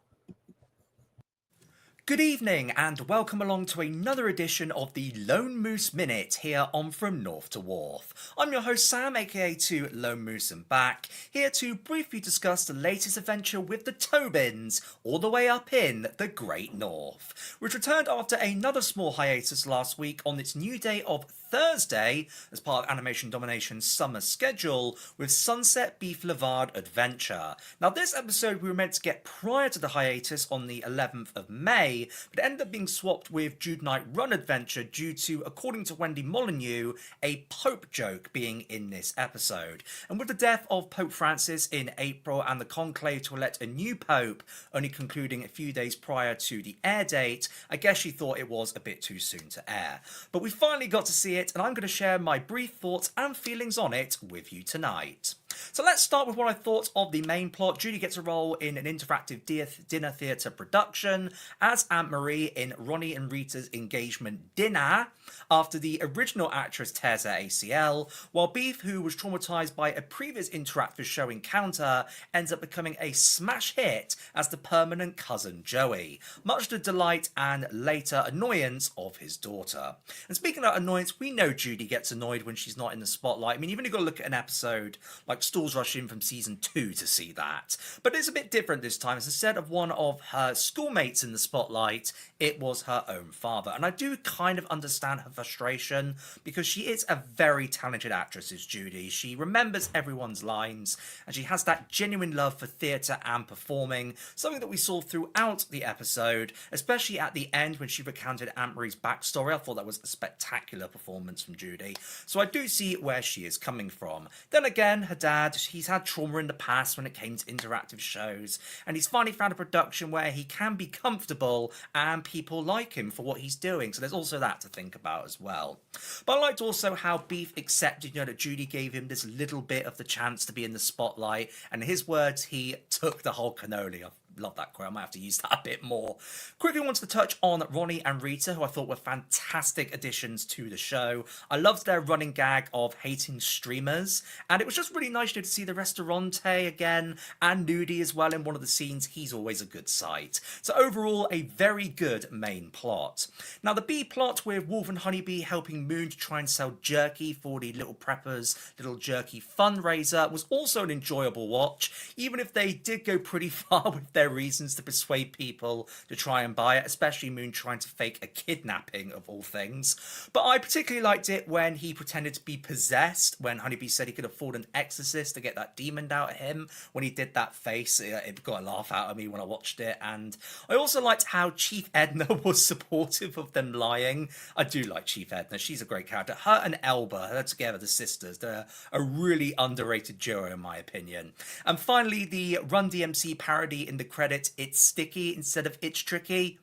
Good evening and welcome along to another edition of the Lone Moose Minute here on From North to Wharf. I'm your host Sam, aka To Lone Moose and Back, here to briefly discuss the latest adventure with the Tobins all the way up in the Great North, which returned after another small hiatus last week on its new day of Thursday as part of Animation Domination's summer schedule with Sunset Beef Levard Adventure. Now this episode we were meant to get prior to the hiatus on the 11th of May, but it ended up being swapped with Jude Knight Run Adventure due to, according to Wendy Molyneux, a Pope joke being in this episode. And with the death of Pope Francis in April and the conclave to elect a new Pope only concluding a few days prior to the air date, I guess she thought it was a bit too soon to air. But we finally got to see it, and I'm going to share my brief thoughts and feelings on it with you tonight. So let's start with what I thought of the main plot. Judy gets a role in an interactive dinner theatre production as Aunt Marie in Ronnie and Rita's engagement dinner after the original actress tears her ACL, while Beef, who was traumatised by a previous interactive show Encounter, ends up becoming a smash hit as the permanent cousin Joey, much to the delight and later annoyance of his daughter. And speaking of annoyance, we know Judy gets annoyed when she's not in the spotlight. I mean, you've only got to look at an episode like Stalls Rush In from season 2 to see that. But it's a bit different this time, as instead of one of her schoolmates in the spotlight, it was her own father. And I do kind of understand her frustration, because she is a very talented actress, is Judy. She remembers everyone's lines, and she has that genuine love for theatre and performing, something that we saw throughout the episode, especially at the end when she recounted Aunt Marie's backstory. I thought that was a spectacular performance from Judy. So I do see where she is coming from. Then again, her dad he's had trauma in the past when it came to interactive shows, and he's finally found a production where he can be comfortable and people like him for what he's doing. So there's also that to think about as well. But I liked also how Beef accepted, that Judy gave him this little bit of the chance to be in the spotlight, and in his words, he took the whole cannoli. Love that quote. I might have to use that a bit more. Quickly wanted to touch on Ronnie and Rita, who I thought were fantastic additions to the show. I loved their running gag of hating streamers, and it was just really nice to see the restaurante again, and Nudie as well in one of the scenes. He's always a good sight. So overall, a very good main plot. Now the B plot with Wolf and Honeybee helping Moon to try and sell jerky for the Little Preppers Little Jerky fundraiser was also an enjoyable watch, even if they did go pretty far with their reasons to persuade people to try and buy it, especially Moon trying to fake a kidnapping of all things. But I particularly liked it when he pretended to be possessed, when Honeybee said he could afford an exorcist to get that demon out of him. When he did that face, it got a laugh out of me when I watched it. And I also liked how Chief Edna was supportive of them lying. I do like Chief Edna. She's a great character. Her and Elba, her together, the sisters, they're a really underrated duo in my opinion. And finally, the Run DMC parody in the credits, It's Sticky instead of It's Tricky.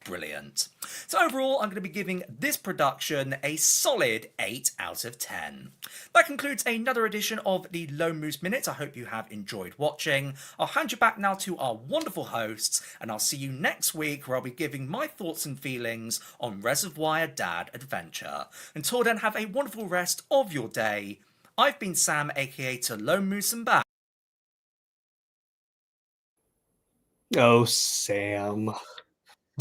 Brilliant. So overall, I'm going to be giving this production a solid 8 out of 10. That concludes another edition of the Lone Moose Minute. I hope you have enjoyed watching. I'll hand you back now to our wonderful hosts, and I'll see you next week where I'll be giving my thoughts and feelings on Reservoir Dad Adventure. Until then, have a wonderful rest of your day. I've been Sam, aka to Lone Moose and back. Oh, Sam.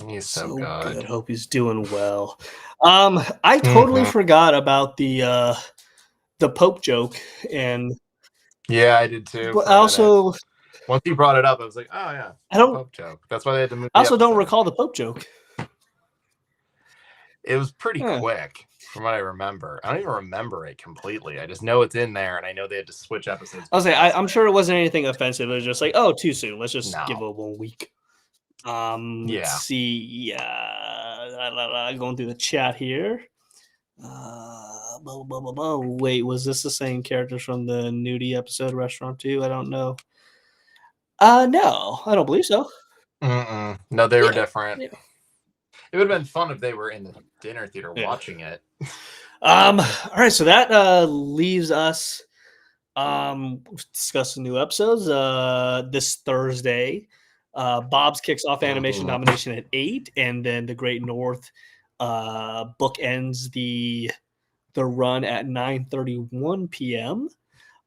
He's so good. good. Hope he's doing well. I totally forgot about the Pope joke, and Yeah, I did too. but for a also minute. Once you brought it up, I was like, oh yeah, I don't Pope joke. That's why they had to move. I also don't recall the Pope joke. It was pretty Yeah. quick from what I remember. I don't even remember it completely. I just know it's in there, and I know they had to switch episodes. I'll say I'm sure it wasn't anything offensive. It was just like, oh, too soon. Let's just No. give it 1 week. Yeah. Let's see. Yeah, going through the chat here. Wait, was this the same characters from the nudie episode Restaurant 2? I don't know. No, I don't believe so. No, they were different. Yeah. It would have been fun if they were in the dinner theater watching it. All right, so that leaves us discussing new episodes this Thursday. Bob's kicks off animation nomination at 8, and then the Great North book ends the run at 9:31 p.m.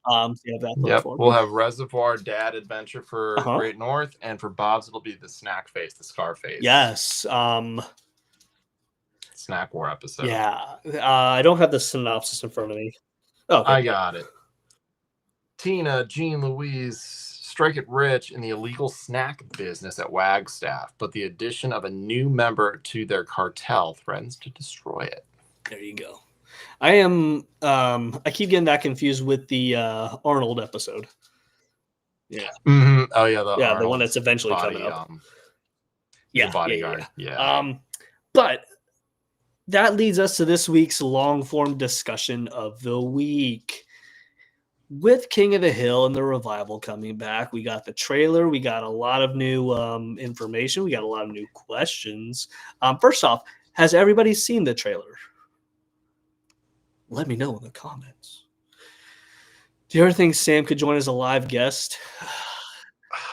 So you have that to look forward to. We'll have Reservoir Dad Adventure for Great North, and for Bob's it'll be the Snack Face, the Scarface. Yes. Snack War episode. Yeah. I don't have the synopsis in front of me. Oh, okay. I got it. Tina, Jean Louise strike it rich in the illegal snack business at Wagstaff, but the addition of a new member to their cartel threatens to destroy it. There you go. I keep getting that confused with the Arnold episode. Yeah. Mm-hmm. Oh yeah, the one that's eventually coming up. The bodyguard. Yeah. But that leads us to this week's long form discussion of the week. With King of the Hill and the revival coming back, we got the trailer. We got a lot of new information. We got a lot of new questions. First off, has everybody seen the trailer? Let me know in the comments. Do you ever think Sam could join as a live guest?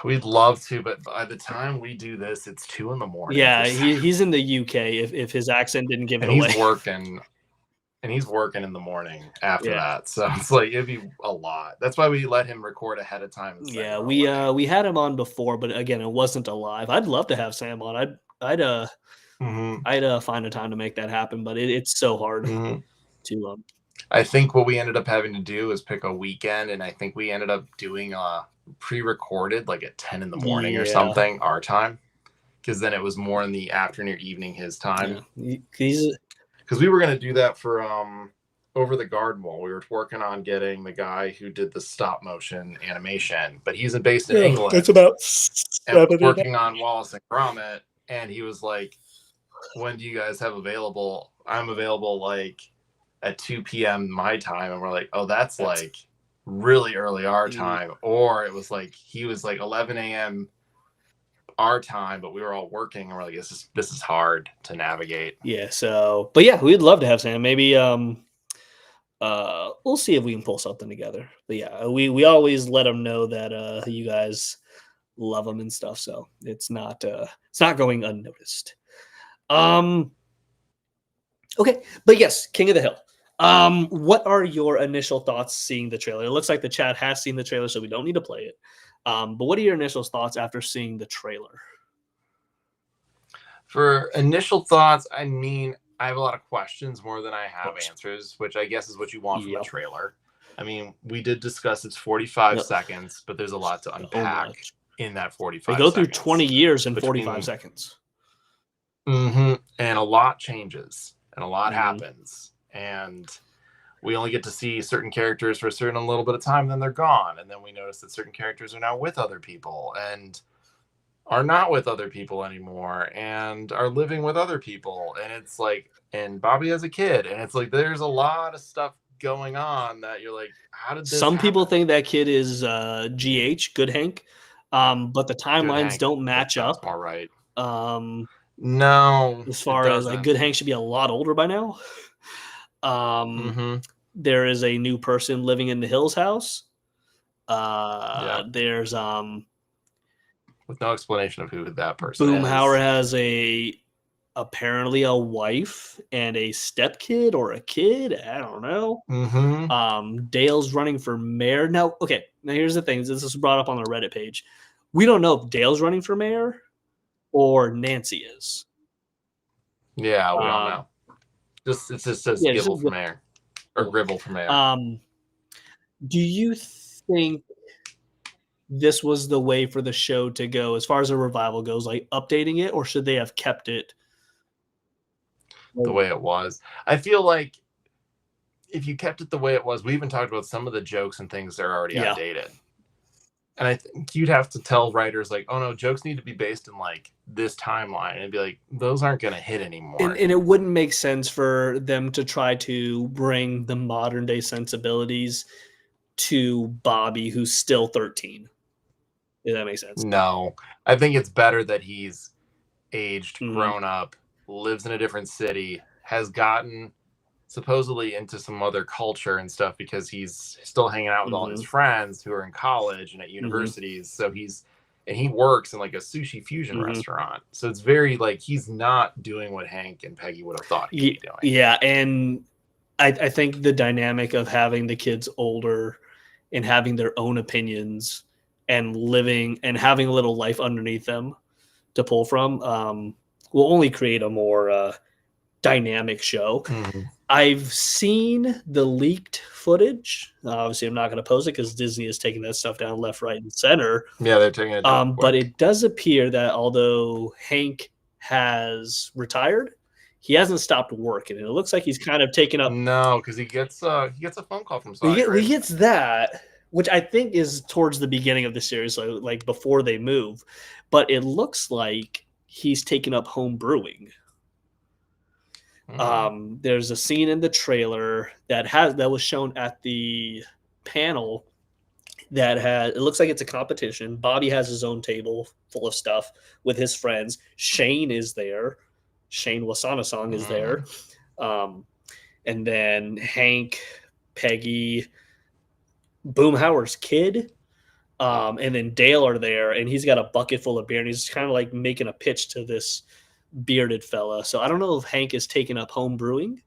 We'd love to, but by the time we do this, it's 2 a.m. Yeah, he's in the UK. If his accent didn't give it away, he's working in the morning after that. So it's like it'd be a lot. That's why we let him record ahead of time. Yeah, we had him on before, but again, it wasn't a live. I'd love to have Sam on. I'd find a time to make that happen, but it's so hard to. I think what we ended up having to do is pick a weekend, and I think we ended up doing pre-recorded like at 10 a.m. or something our time, because then it was more in the afternoon or evening his time. Because we were going to do that for Over the Garden Wall. We were working on getting the guy who did the stop motion animation, but he's based in England. It's about working on Wallace and Gromit, and he was like, when do you guys have available? I'm available like at 2 p.m. my time. And we're like, oh, that's like really early our time, or it was like he was like 11 a.m. our time, but we were all working, and we're like, this is hard to navigate. Yeah. So, but yeah, we'd love to have Sam. Maybe we'll see if we can pull something together. But yeah, we always let him know that you guys love him and stuff. So it's not going unnoticed. Okay, but yes, King of the Hill. What are your initial thoughts seeing the trailer? It looks like the chat has seen the trailer, so we don't need to play it. But what are your initial thoughts after seeing the trailer? For initial thoughts, I mean, I have a lot of questions more than I have answers, which I guess is what you want from a trailer. I mean, we did discuss it's 45 seconds, but there's a lot to unpack in that 45 seconds. They go through 20 years in 45 seconds. And a lot changes and a lot happens. And we only get to see certain characters for a certain little bit of time, then they're gone. And then we notice that certain characters are now with other people and are not with other people anymore and are living with other people. And it's like, and Bobby has a kid, and it's like, there's a lot of stuff going on that you're like, how did this Some happen? people think that kid is GH, Good Hank, but the timelines don't match up. All right. No, as far as like Good Hank should be a lot older by now. There is a new person living in the Hills house. There's with no explanation of who that person is. Boomhauer has apparently a wife and a stepkid or a kid. I don't know. Dale's running for mayor. Now here's the thing. This is brought up on the Reddit page. We don't know if Dale's running for mayor or Nancy is. Yeah, we don't know. It just says Gibble for mayor. Or Gribble for mayor. Do you think this was the way for the show to go as far as a revival goes, like updating it, or should they have kept it the way it was? I feel like if you kept it the way it was, we even talked about some of the jokes and things that are already outdated. And I think you'd have to tell writers like, oh no, jokes need to be based in like this timeline. And it'd be like, those aren't going to hit anymore. And it wouldn't make sense for them to try to bring the modern day sensibilities to Bobby, who's still 13. If that makes sense. No, I think it's better that he's aged, grown up, lives in a different city, has gotten supposedly into some other culture and stuff because he's still hanging out with all his friends who are in college and at universities. So he works in like a sushi fusion restaurant. So it's very like he's not doing what Hank and Peggy would have thought he'd be doing. Yeah, and I think the dynamic of having the kids older and having their own opinions and living and having a little life underneath them to pull from will only create a more dynamic show. I've seen the leaked footage. Obviously, I'm not going to post it because Disney is taking that stuff down left, right, and center. Yeah, they're taking it down. But it does appear that although Hank has retired, he hasn't stopped working. And it looks like he's kind of taken up. No, because he gets a phone call from Saudi Arabia. He gets that, which I think is towards the beginning of the series, like before they move. But it looks like he's taken up home brewing. There's a scene in the trailer that was shown at the panel that it looks like it's a competition. Bobby has his own table full of stuff with his friends. Shane is there. Shane Wasana-song is there. And then Hank, Peggy, Boomhauer's kid, and then Dale are there, and he's got a bucket full of beer, and he's kind of like making a pitch to this bearded fella. So I don't know if Hank is taking up home brewing,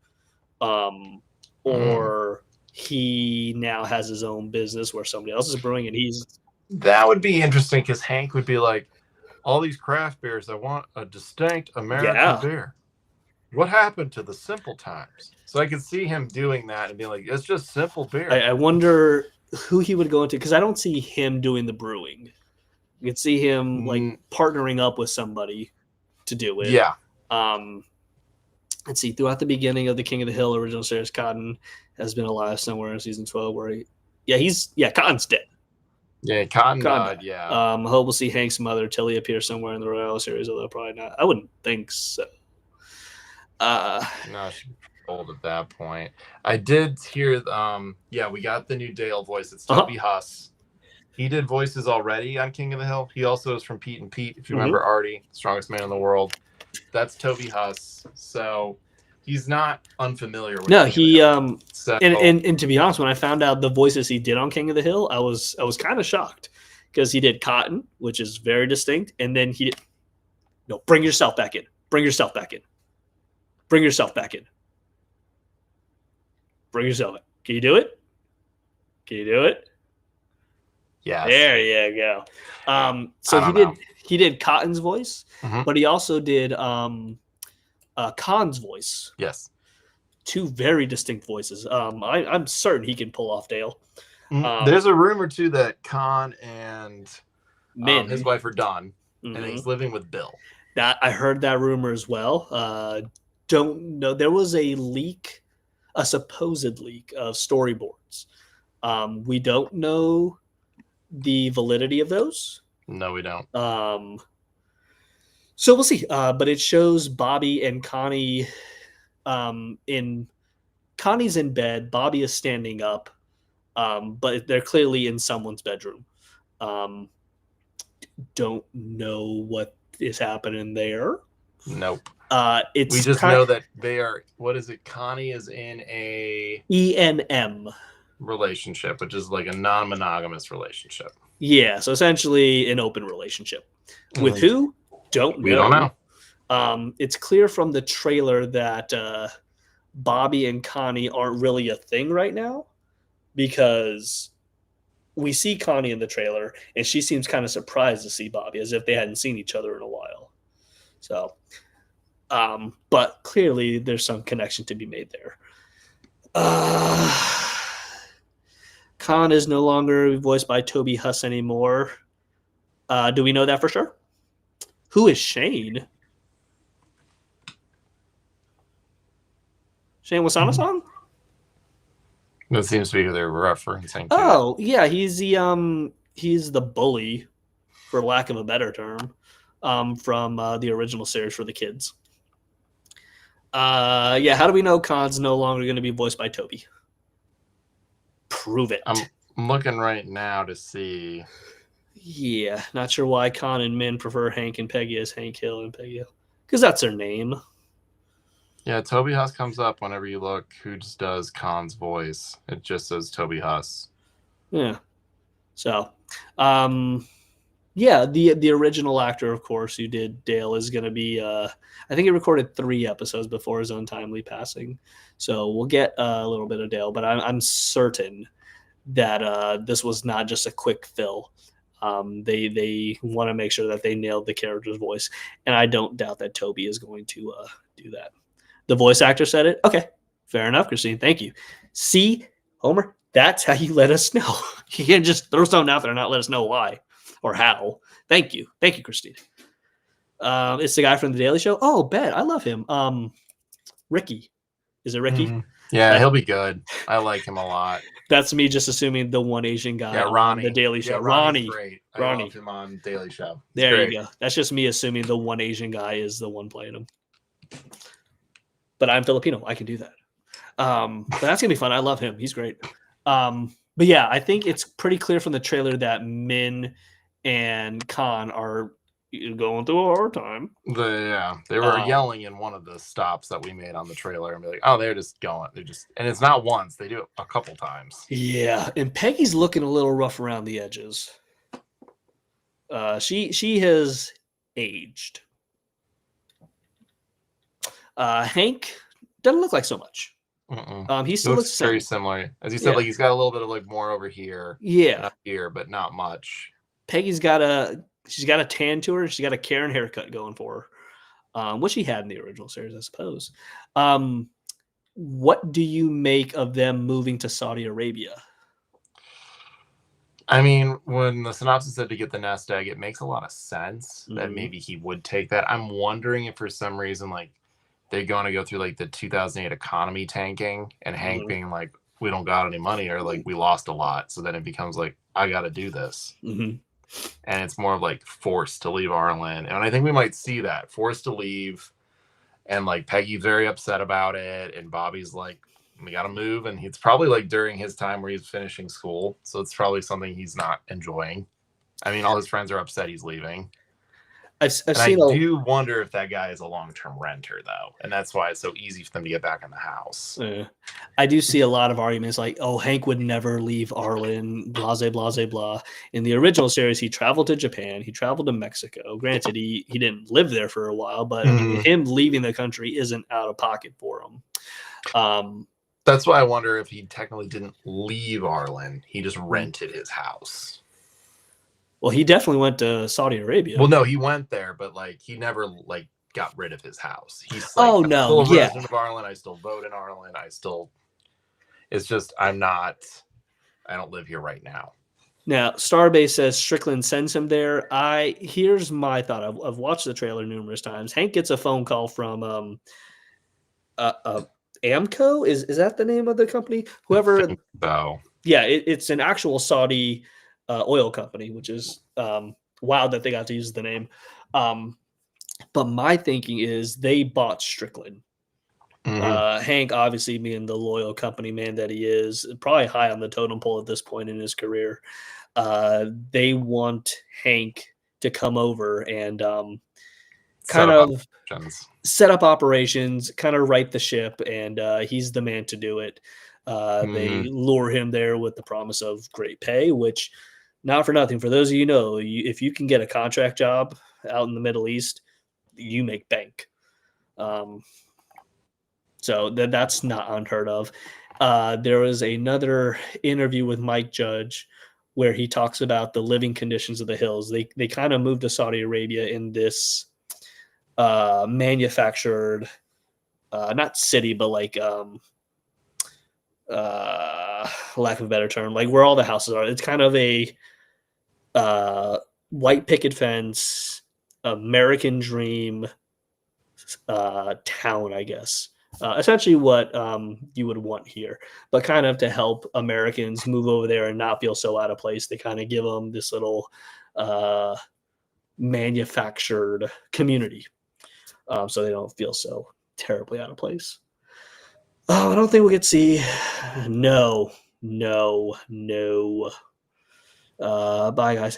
or he now has his own business where somebody else is brewing, and that would be interesting because Hank would be like, all these craft beers, I want a distinct American beer. What happened to the simple times? So I could see him doing that and being like, it's just simple beer. I wonder who he would go into, because I don't see him doing the brewing. You could see him like partnering up with somebody to do it. Yeah. Let's see. Throughout the beginning of the King of the Hill original series, Cotton has been alive somewhere in season 12 where Cotton's dead. Yeah, Cotton died. Yeah. I hope we'll see Hank's mother, Tilly, appear somewhere in the Royale series, although probably not. I wouldn't think so. No, old at that point. I did hear, we got the new Dale voice. It's Toby Huss. He did voices already on King of the Hill. He also is from Pete and Pete, if you remember Artie, strongest man in the world. That's Toby Huss. So he's not unfamiliar with No, King he of the Hill. So, and to be honest, when I found out the voices he did on King of the Hill, I was kind of shocked because he did Cotton, which is very distinct, and then he did bring yourself back in. Bring yourself back in. Bring yourself back in. Bring yourself in. Can you do it? Can you do it? yes. There you go. So he did Cotton's voice, but he also did Khan's voice. Yes. Two very distinct voices. I'm certain he can pull off Dale. There's a rumor too that Khan and Min, his wife are done, and he's living with Bill. That I heard that rumor as well. Don't know. There was a leak, a supposed leak of storyboards. We don't know the validity of those. No, we don't. So we'll see. But it shows Bobby and Connie Connie's in bed. Bobby is standing up. But they're clearly in someone's bedroom. Don't know what is happening there. Nope. We just know that they are. What is it? Connie is in a ENM relationship, which is like a non-monogamous relationship. Yeah, so essentially an open relationship. With who? Don't know. We don't know. It's clear from the trailer that Bobby and Connie aren't really a thing right now, because we see Connie in the trailer and she seems kind of surprised to see Bobby, as if they hadn't seen each other in a while. So, but clearly there's some connection to be made there. Khan is no longer voiced by Toby Huss anymore. Do we know that for sure? Who is Shane? Shane Wasana-san? That seems to be who they're referencing to. Oh, yeah, he's the bully, for lack of a better term, from the original series for the kids. How do we know Khan's no longer going to be voiced by Toby? Prove it. I'm looking right now to see. Yeah, not sure why Khan and Min prefer Hank and Peggy as Hank Hill and Peggy Hill, because that's their name. Yeah, Toby Huss comes up whenever you look who just does Khan's voice. It just says Toby Huss. Yeah. So, the original actor, of course, who did Dale is going to be, I think he recorded 3 episodes before his untimely passing. So we'll get a little bit of Dale, but I'm certain that this was not just a quick fill. They want to make sure that they nailed the character's voice, and I don't doubt that Toby is going to do that. The voice actor said it. Okay, fair enough, Christine. Thank you. See, Homer, that's how you let us know. You can't just throw something out there and not let us know why or how. Thank you, Christine. It's the guy from The Daily Show. Oh, bet I love him. Ricky, is it Ricky? Mm-hmm. Yeah, he'll be good. I like him a lot. That's me just assuming the one Asian guy. Yeah, Ronnie. On The Daily Show. Yeah, Ronnie's great. Ronnie. I love him on Daily Show. There you go. That's just me assuming the one Asian guy is the one playing him. But I'm Filipino. I can do that. But that's going to be fun. I love him. He's great. But yeah, I think it's pretty clear from the trailer that Min and Khan are going through a hard time. They were yelling in one of the stops that we made on the trailer and be like, oh, they're just going. And it's not once. They do it a couple times. Yeah. And Peggy's looking a little rough around the edges. She has aged. Hank doesn't look like so much. He still looks very similar, as you said. Like he's got a little bit of like more over here, up here, but not much. Peggy's got a tan to her. She's got a Karen haircut going for her, which she had in the original series, I suppose. What do you make of them moving to Saudi Arabia? I mean, when the synopsis said to get the nest egg, it makes a lot of sense that maybe he would take that. I'm wondering if for some reason, like, they're going to go through like the 2008 economy tanking and Hank being like, we don't got any money, or like we lost a lot. So then it becomes like, I got to do this. And it's more of like forced to leave our land. And I think we might see that forced to leave. And like Peggy's very upset about it, and Bobby's like, we gotta move. And it's probably like during his time where he's finishing school, so it's probably something he's not enjoying. I mean, all his friends are upset he's leaving. I've And seen I do wonder if that guy is a long-term renter, though, and that's why it's so easy for them to get back in the house. I do see a lot of arguments like, oh, Hank would never leave Arlen, blah, blah, blah, blah. In the original series, he traveled to Japan. He traveled to Mexico. Granted, he didn't live there for a while, but him leaving the country isn't out of pocket for him. That's why I wonder if he technically didn't leave Arlen. He just rented his house. Well, he definitely went to Saudi Arabia. Well, no, he went there, but like he never like got rid of his house. He's like, oh I'm no, still a yeah. resident of Arlen. I still vote in Arlen. It's just I don't live here right now. Now, Starbase says Strickland sends him there. Here's my thought. I've watched the trailer numerous times. Hank gets a phone call from Amco. Is that the name of the company? Whoever. So yeah, it's an actual Saudi oil company, which is wild that they got to use the name. But my thinking is they bought Strickland. Hank, obviously being the loyal company man that he is, probably high on the totem pole at this point in his career. They want Hank to come over and kind of set up operations, kind of right the ship, and he's the man to do it. They lure him there with the promise of great pay, which, not for nothing, for those of if you can get a contract job out in the Middle East, you make bank. So that's not unheard of. There was another interview with Mike Judge where he talks about the living conditions of the hills. They kind of moved to Saudi Arabia in this manufactured, not city, but like lack of a better term, like where all the houses are. It's kind of a white picket fence, American dream town, I guess. Essentially what you would want here, but kind of to help Americans move over there and not feel so out of place. They kind of give them this little manufactured community so they don't feel so terribly out of place. Oh, I don't think we could see. No. Bye, guys.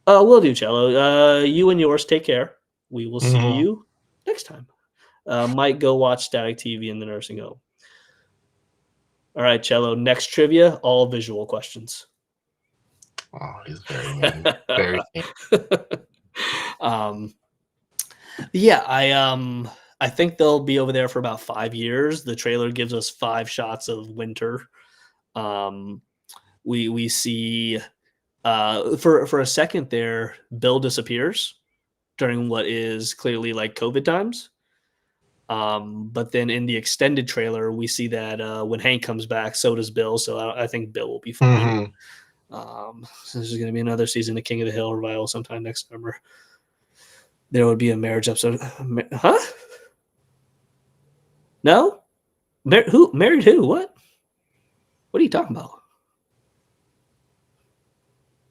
We'll do, Cello. You and yours take care. We will see you next time. Might go watch Static TV in the nursing home. All right, Cello. Next trivia, all visual questions. Oh, he's very mean. Very mean. Yeah, I think they'll be over there for about 5 years. The trailer gives us 5 shots of winter. We see for a second there, Bill disappears during what is clearly like COVID times. But then in the extended trailer, we see that when Hank comes back, so does Bill. So I think Bill will be fine. So this is going to be another season of King of the Hill revival sometime next summer. There would be a marriage episode. Huh? No? Who? Married who? What? What are you talking about?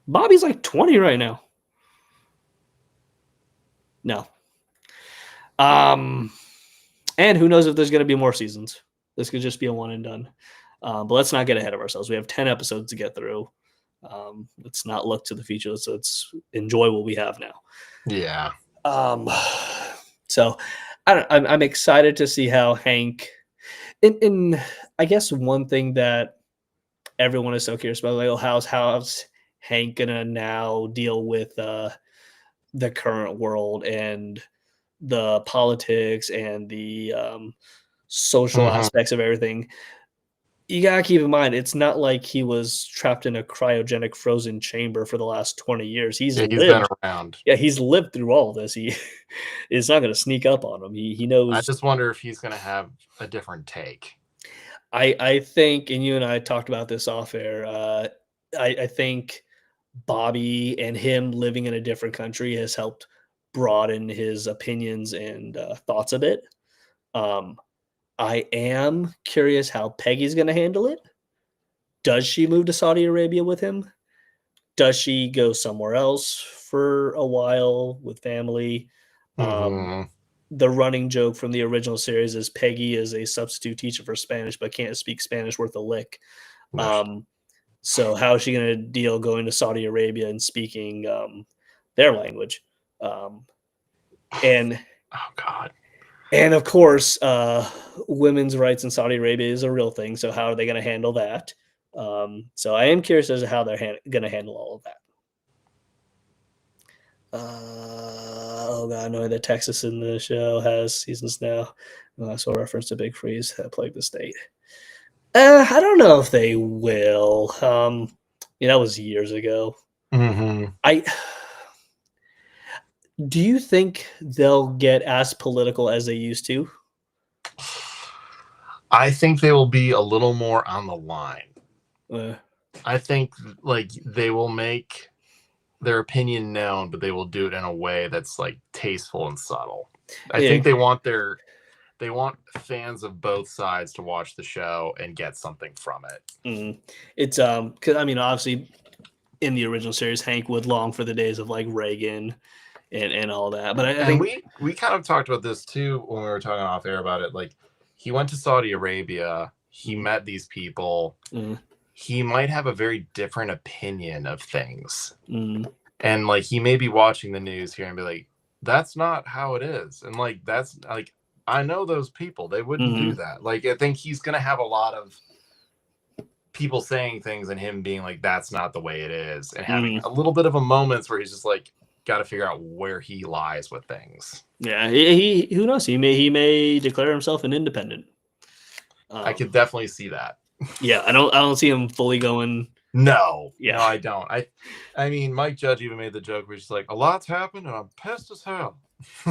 Bobby's like 20 right now. No. And who knows if there's going to be more seasons. This could just be a one and done. But let's not get ahead of ourselves. We have 10 episodes to get through. Let's not look to the future. Let's enjoy what we have now. Yeah. So I'm excited to see how Hank, in I guess one thing that everyone is so curious about, like, how's Hank gonna now deal with the current world and the politics and the social aspects of everything. You gotta keep in mind, it's not like he was trapped in a cryogenic frozen chamber for the last 20 years. He's been around. Yeah, he's lived through all of this. It's not going to sneak up on him. He knows. I just wonder if he's going to have a different take. I think, and you and I talked about this off air, I think Bobby and him living in a different country has helped broaden his opinions and thoughts a bit. I am curious how Peggy's going to handle it. Does she move to Saudi Arabia with him? Does she go somewhere else for a while with family? the running joke from the original series is Peggy is a substitute teacher for Spanish, but can't speak Spanish worth a lick. So how is she going to deal going to Saudi Arabia and speaking their language? And oh God. And of course, women's rights in Saudi Arabia is a real thing. So how are they going to handle that? So I am curious as to how they're going to handle all of that. Oh God, knowing that Texas in the show has seasons now. I saw a reference to Big Freeze that plagued the state. I don't know if they will. That was years ago. Do you think they'll get as political as they used to? I think they will be a little more on the line. I think like they will make their opinion known, but they will do it in a way that's like tasteful and subtle. I think they want fans of both sides to watch the show and get something from it. It's because I mean, obviously, in the original series, Hank would long for the days of like Reagan and all that. But I think we kind of talked about this too when we were talking off air about it. Like he went to Saudi Arabia, he met these people. He might have a very different opinion of things. And like he may be watching the news here and be like, that's not how it is. And like that's like I know those people, they wouldn't do that. Like I think he's gonna have a lot of people saying things and him being like, that's not the way it is, and having a little bit of a moments where he's just like got to figure out where he lies with things. Yeah, he who knows? He may declare himself an independent. I could definitely see that. Yeah, I don't see him fully going. No, I don't. I mean, Mike Judge even made the joke where he's like, a lot's happened and I'm pissed as hell.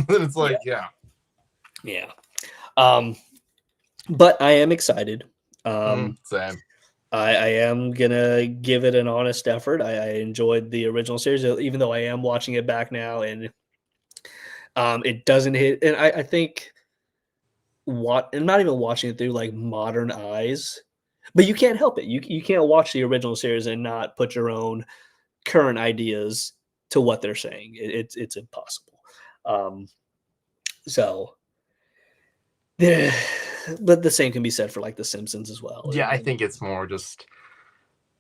It's like, yeah. But I am excited. Same. I am gonna give it an honest effort. I enjoyed the original series, even though I am watching it back now, and it doesn't hit. And I think I'm not even watching it through like modern eyes, but you can't help it. You can't watch the original series and not put your own current ideas to what they're saying. It's impossible. But the same can be said for like The Simpsons as well. Yeah, I think it's more just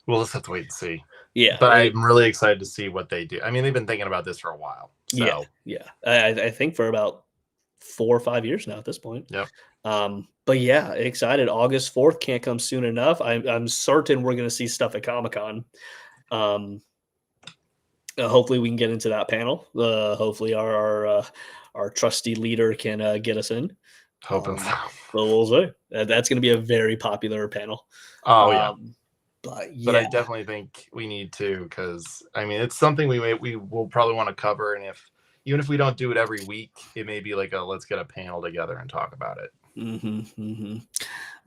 we'll just have to wait and see. Yeah, but I'm really excited to see what they do. I mean, they've been thinking about this for a while. So. Yeah. I think for about 4 or 5 years now at this point. Yep. But yeah, excited. August 4th can't come soon enough. I'm certain we're going to see stuff at Comic-Con. Hopefully we can get into that panel. Hopefully our trusty leader can get us in. Hoping so. But we'll see. That's going to be a very popular panel. Oh yeah. But I definitely think we need to, because I mean it's something we will probably want to cover, and even if we don't do it every week, it may be like let's get a panel together and talk about it.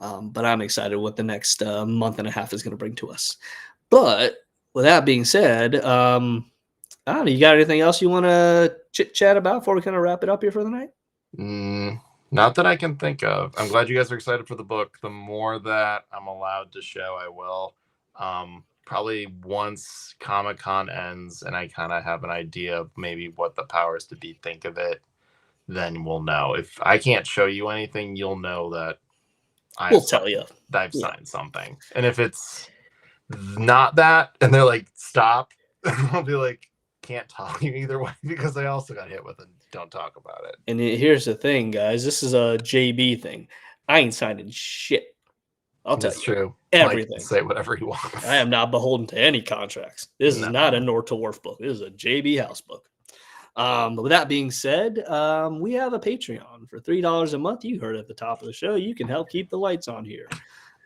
But I'm excited what the next month and a half is going to bring to us. But with that being said, I don't know, you got anything else you want to chit chat about before we kind of wrap it up here for the night? Not that I can think of. I'm glad you guys are excited for the book. The more that I'm allowed to show, I will. Probably once Comic-Con ends and I kind of have an idea of maybe what the powers to be think of it, then we'll know. If I can't show you anything, you'll know that I've signed something. And if it's not that and they're like, stop, I'll be like, can't talk to you either way, because I also got hit with a don't talk about it. And here's the thing, guys. This is a JB thing. I ain't signing shit. I'll tell you. That's true. Everything. Say whatever he wants. I am not beholden to any contracts. This is not a North to Wharf book. This is a JB House book. But with that being said, we have a Patreon for $3 a month. You heard it at the top of the show. You can help keep the lights on here.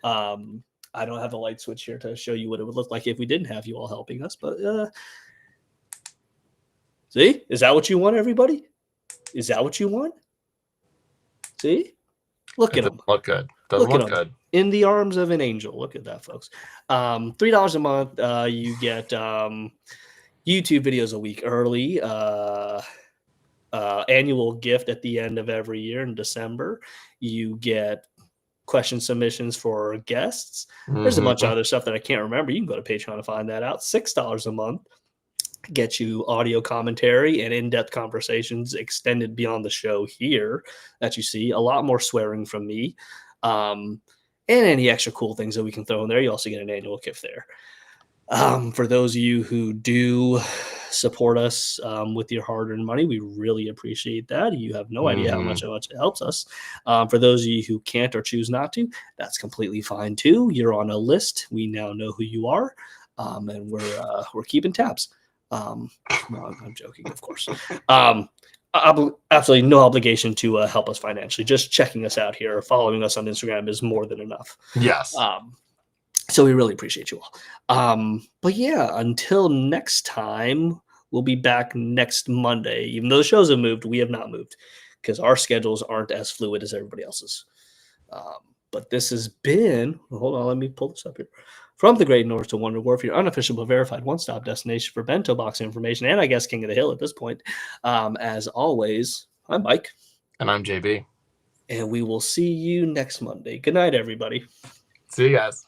I don't have a light switch here to show you what it would look like if we didn't have you all helping us. But see, is that what you want, everybody? Is that what you want? See? Look at them. Look good. Doesn't look good. In the arms of an angel. Look at that, folks. $3 a month. You get YouTube videos a week early. Annual gift at the end of every year in December. You get question submissions for guests. There's a bunch of other stuff that I can't remember. You can go to Patreon to find that out. $6 a month. get you audio commentary and in-depth conversations extended beyond the show here that you see. A lot more swearing from me. And any extra cool things that we can throw in there. You also get an annual gift there. For those of you who do support us with your hard-earned money, we really appreciate that. You have no idea how much it helps us. For those of you who can't or choose not to, that's completely fine too. You're on a list. We now know who you are, and we're keeping tabs. No, I'm joking, of course. Absolutely no obligation to help us financially. Just checking us out here or following us on Instagram is more than enough. Yes. So we really appreciate you all. But yeah, until next time, we'll be back next Monday. Even though the shows have moved, we have not moved because our schedules aren't as fluid as everybody else's. But this has been, hold on, let me pull this up here. From the Great North to Wonder Wharf, your unofficial but verified one-stop destination for bento box information, and I guess King of the Hill at this point. As always, I'm Mike. And I'm JB. And we will see you next Monday. Good night, everybody. See you guys.